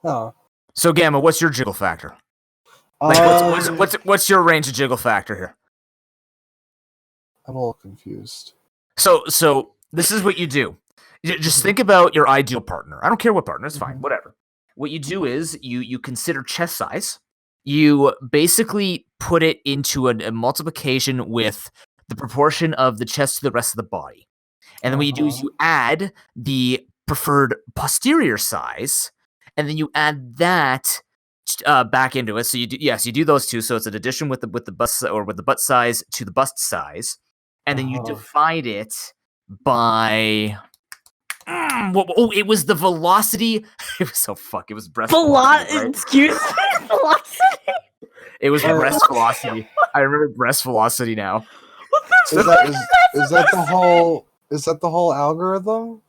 Oh. So, Gamma, what's your Jiggle Factor? Like, what's your range of Jiggle Factor here? I'm a little confused. So this is what you do. Just think about your ideal partner. I don't care what partner, it's fine, whatever. What you do is you consider chest size. You basically put it into a multiplication with the proportion of the chest to the rest of the body. And then what you do is you add the preferred posterior size, and then you add that back into it. So you do those two. So it's an addition with the bust or with the butt size to the bust size, and then you divide it by. It was the velocity. It was it was breast velocity. Right? Excuse me, velocity. It was breast velocity. I remember breast velocity now. Is that the whole algorithm?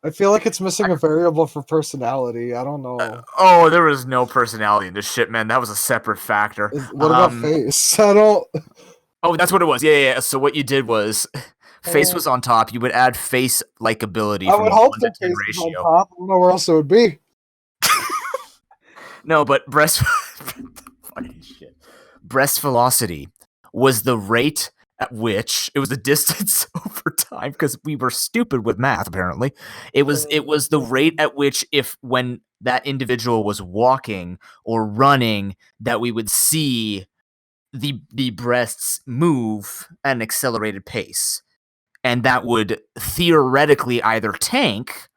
I feel like it's missing a variable for personality. I don't know. There was no personality in this shit, man. That was a separate factor. What about face? I don't. Oh, that's what it was. Yeah. So what you did was, face was on top. You would add face likability. I would hope that face was on top. I don't know where else it would be. No, but breast velocity was the rate at which it was the distance over time, because we were stupid with math. Apparently, it was the rate at which, when that individual was walking or running, that we would see the breasts move at an accelerated pace, and that would theoretically either tank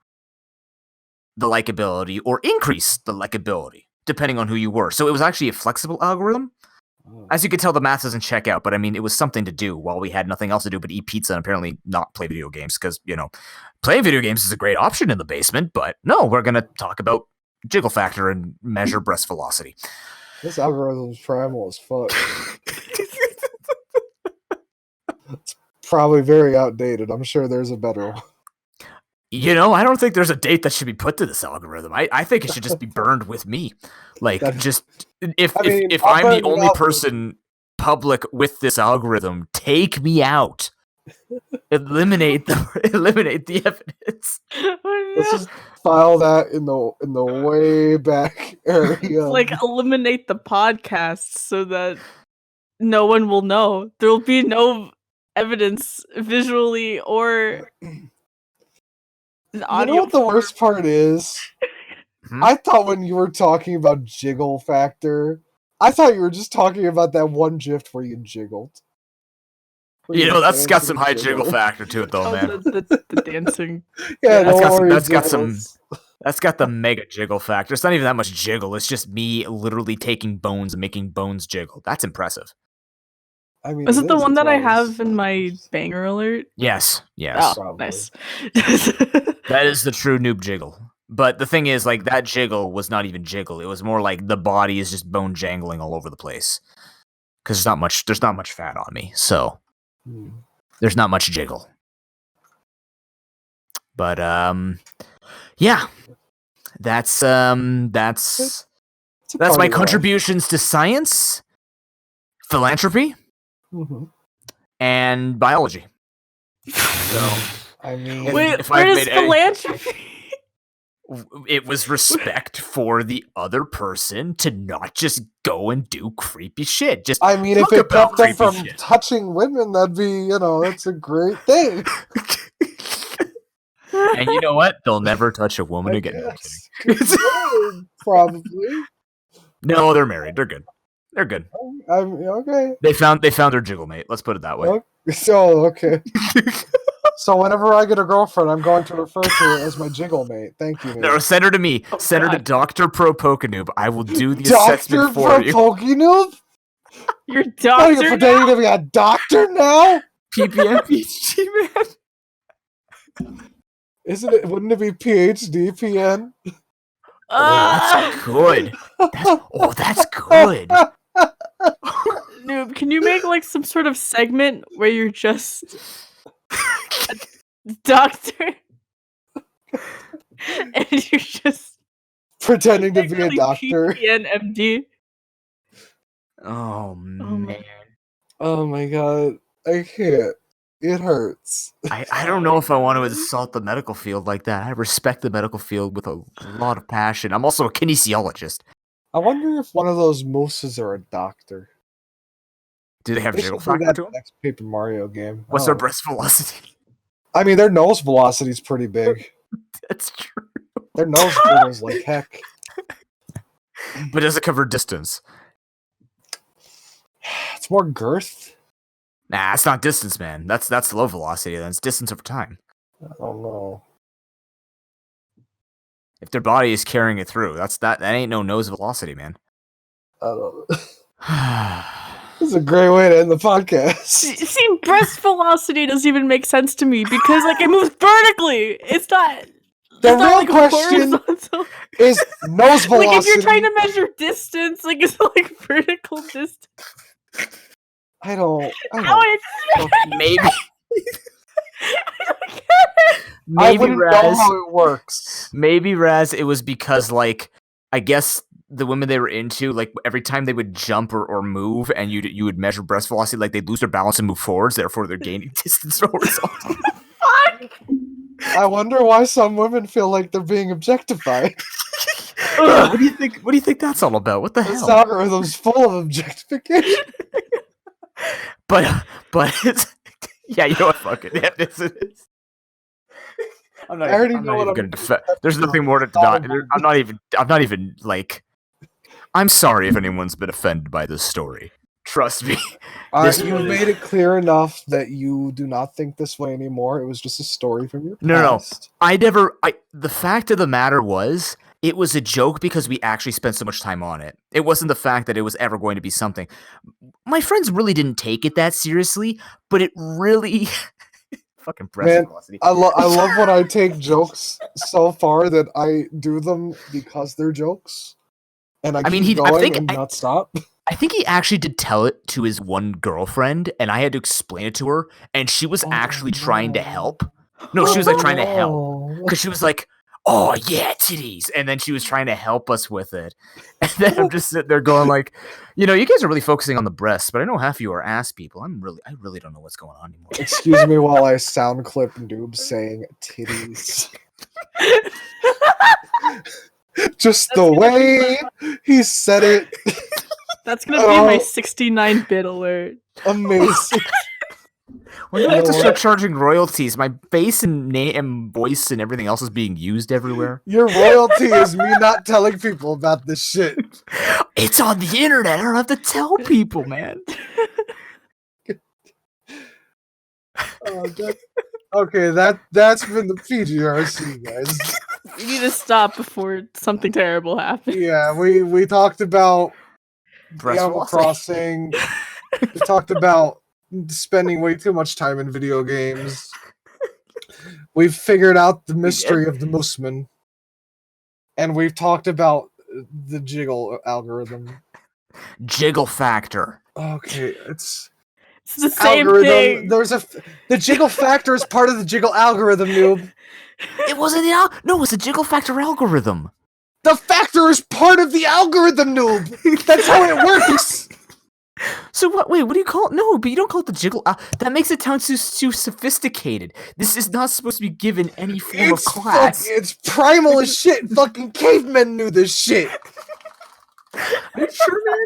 the likability or increase the likability, depending on who you were. So it was actually a flexible algorithm. As you can tell, the math doesn't check out, but I mean, it was something to do while we had nothing else to do but eat pizza and apparently not play video games, because, playing video games is a great option in the basement, but no, we're going to talk about Jiggle Factor and measure breast velocity. This algorithm's primal as fuck. It's probably very outdated. I'm sure there's a better one. I don't think there's a date that should be put to this algorithm. I think it should just be burned with me. Like, if I'm the only person public with this algorithm, take me out. Eliminate the evidence. Let's just file that in the way back area. Like, eliminate the podcast so that no one will know. There will be no evidence visually or audio. You know what the worst part is? I thought when you were talking about Jiggle Factor, I thought you were just talking about that one GIF where you jiggled. That's got some high jiggle factor to it, though, man. The dancing. Yeah, that's got the mega jiggle factor. It's not even that much jiggle. It's just me literally taking bones and making bones jiggle. That's impressive. I mean, is it the one that I have in my banger alert? Yes. Oh, nice. That is the true noob jiggle. But the thing is, like, that jiggle was not even jiggle. It was more like the body is just bone jangling all over the place. Because there's not much fat on me, so there's not much jiggle. But yeah, that's my contributions to science, philanthropy, and biology. So, I mean, wait, where is philanthropy? It was respect for the other person to not just go and do creepy shit. Just I mean, if it kept them from touching women, that'd be, that's a great thing. And you know what? They'll never touch a woman again. Probably. No, they're married. They're good. They're good. Okay. They found their jiggle mate. Let's put it that way. Okay. So whenever I get a girlfriend, I'm going to refer to her as my jiggle mate. Thank you. No, send her to me. Send her to Dr. ProPokeNoob. I will do the assessment for you. Dr. ProPokeNoob? You're doctor you're pretending to be a doctor now? PPM, PhD, man. Wouldn't it be PhD, PN? That's good. That's good. Noob, can you make like some sort of segment where you're just a doctor and you're just pretending to be a doctor? PN MD. Oh man. Oh my god. I can't. It hurts. I don't know if I want to insult the medical field like that. I respect the medical field with a lot of passion. I'm also a kinesiologist. I wonder if one of those mooses are a doctor. Do they have They jiggle should do factor that to in them? the next Paper Mario game. What's their Oh. breast velocity? I mean, their nose velocity is pretty big. That's true. Their nose wiggles like heck. But does it cover distance? It's more girth. Nah, it's not distance, man. That's low velocity. Then it's distance over time. I don't know. If their body is carrying it through, that ain't no nose velocity, man. I don't know. This is a great way to end the podcast. See, breast velocity doesn't even make sense to me because like it moves vertically. It's not. The it's not, real like, question horizontal. is nose velocity. Like if you're trying to measure distance, like it's like vertical distance. I don't Maybe. I Maybe wouldn't know Raz. how it works. Maybe Raz. It was because like I guess the women they were into, like every time they would jump or move, and you would measure breast velocity, like they'd lose their balance and move forwards. Therefore, they're gaining distance horizontally. Fuck. I wonder why some women feel like they're being objectified. Yeah, what do you think? What do you think that's all about? What the This hell? algorithm's full of objectification. But it's, yeah, you know what? Fuck it. Yeah, it is. I'm not I already even, know I'm not what even I'm gonna defend. There's nothing more to deny. I'm not even like. I'm sorry if anyone's been offended by this story. Trust me. You made it clear enough that you do not think this way anymore. It was just a story from your past. No. The fact of the matter was, it was a joke because we actually spent so much time on it. It wasn't the fact that it was ever going to be something. My friends really didn't take it that seriously, but it really... Fucking breast Man, velocity. I love when I take jokes so far that I do them because they're jokes. And I keep going and not stop. I think he actually did tell it to his one girlfriend, and I had to explain it to her, and she was actually trying to help. No, she was like trying to help. Because she was like, oh yeah, titties. And then she was trying to help us with it. And then I'm just sitting there going like, you know, you guys are really focusing on the breasts, but I know half of you are ass people. I really don't know what's going on anymore. Excuse me while I sound clip Noob saying titties. Just the way he said it. That's gonna be my 69-bit alert. Amazing. When you have to start charging royalties, my face and name and voice and everything else is being used everywhere. Your royalty is me not telling people about this shit. It's on the internet. I don't have to tell people, man. Okay, that's been the PGRC, guys. You need to stop before something terrible happens. Yeah, we talked about Breast Animal velocity. Crossing. We talked about spending way too much time in video games. We've figured out the mystery of the Mooseman. And we've talked about the Jiggle algorithm. Jiggle Factor. Okay, it's the same algorithm. thing. The Jiggle Factor is part of the Jiggle algorithm, Noob. It wasn't no, it's a Jiggle Factor algorithm. The factor is part of the algorithm, Noob. That's how it works. So what? Wait, what do you call it? No, but you don't call it the Jiggle. That makes it sound too sophisticated. This is not supposed to be given any form of class. It's primal as shit. Fucking cavemen knew this shit. Are you sure, man?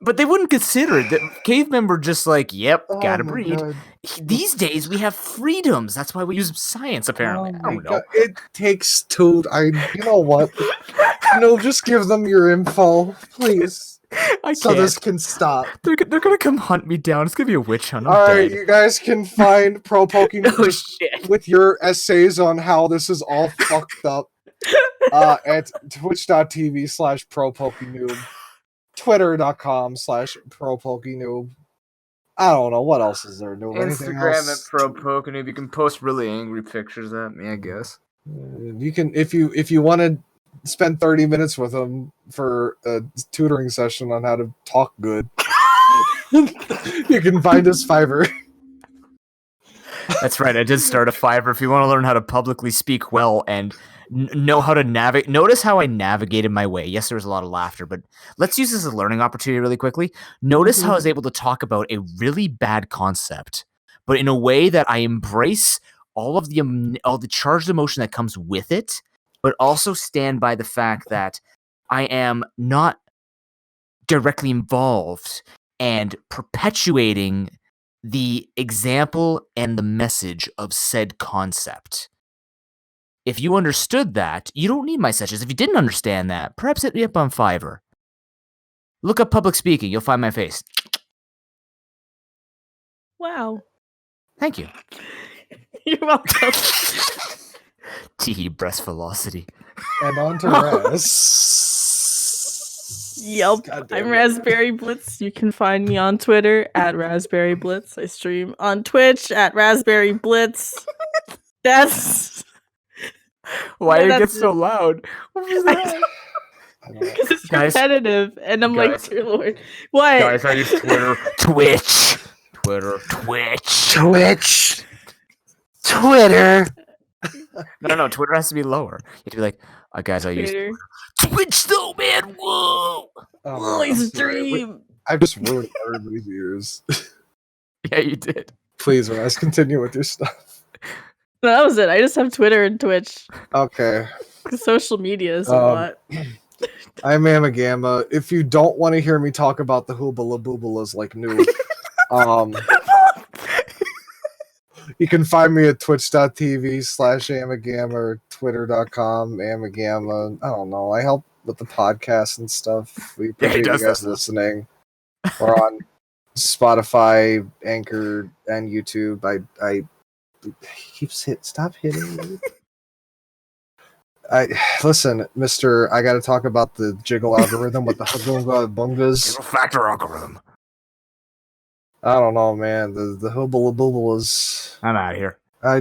But they wouldn't consider it. The cavemen were just like, "Yep, gotta breed." God. These days we have freedoms. That's why we use science. Apparently, I don't know. God. It takes two. You know what? Just give them your info, please. So this can stop. They're gonna come hunt me down. It's gonna be a witch hunt. Alright, you guys can find ProPokeNoob Oh shit! with your essays on how this is all fucked up at twitch.tv/ProPokeNoob, twitter.com/ProPokeNoob. I don't know what else is there. Instagram at ProPokeNoob. You can post really angry pictures at me, I guess. You can if you want to spend 30 minutes with them for a tutoring session on how to talk good. You can find us Fiverr. That's right. I did start a Fiverr. If you want to learn how to publicly speak well and know how to navigate, notice how I navigated my way. Yes, there was a lot of laughter, but let's use this as a learning opportunity really quickly. Notice how I was able to talk about a really bad concept, but in a way that I embrace all the charged emotion that comes with it, but also stand by the fact that I am not directly involved and perpetuating the example and the message of said concept. If you understood that, you don't need my sessions. If you didn't understand that, perhaps hit me up on Fiverr. Look up public speaking. You'll find my face. Wow. Thank you. You're welcome. Tee breast velocity. And on to Raz. Yep. God damn I'm it. RazzberryBlitz. You can find me on Twitter at RazzberryBlitz. I stream on Twitch at RazzberryBlitz. That's Why Yeah, did it get that's so loud? What was that? I don't know. because it's Guys- repetitive, and I'm like, guys- dear Lord, what? Guys, I use Twitter. Twitch. Twitch. Twitter. No. Twitter has to be lower. You have to be like, guys, I use Twitter. Twitch though, man. Whoa. Oh, I I'm sorry. stream. I've just ruined everybody's ears. Yeah, you did. Please, Raz, continue with your stuff. No, that was it. I just have Twitter and Twitch. Okay. 'Cause social media is a Um, lot. I'm AmaGamma. If you don't want to hear me talk about the hoobala boobalas like Noob, you can find me at twitch.tv/AmaGamma or twitter.com AmaGamma. I don't know. I help with the podcast and stuff. We Yeah, he appreciate does you guys that. listening. We're on Spotify, Anchor, and YouTube. I stop hitting me. Listen, Mister. I got to talk about the Jiggle algorithm with the Hubunga bungas. Jiggle Factor algorithm. I don't know, man. The Hubala boobalas. I'm out of here. All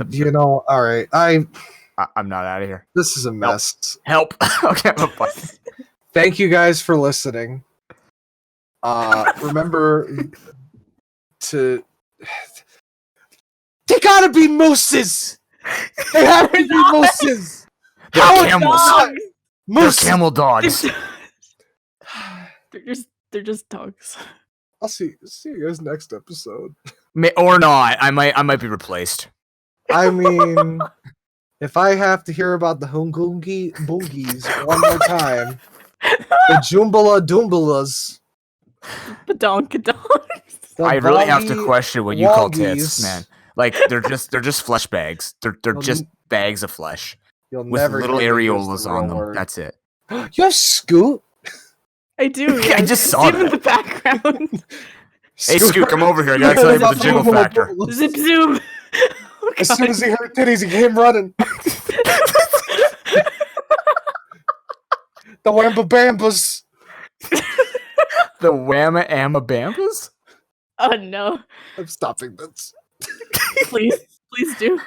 right. I'm not out of here. This is a mess. Help. Okay, I'm a button. Thank you guys for listening. Remember to. They gotta be mooses. They have to be mooses. They're How camels. not? They're Moose. camel dogs. They're just dogs. I'll see you guys next episode. Or not. I might be replaced. I mean, if I have to hear about the Boongies one more time, the Joombala Doombalas. Badonkadonks. the I really have to Boggy question what you call tits, Wongies. man. Like they're just flesh bags. They're Well, just bags of flesh You'll with never little hear me use areolas the on real them. word. That's it. You have Scoot? I do. I just saw Even that. the background. Hey, Scoot, come over here. I gotta tell you about the Jiggle Factor. Zip zoom. Oh, As soon God. as he heard titties, he came running. The Wamba Bambas. The Whamma Amabambas? Oh no! I'm stopping this. Please do.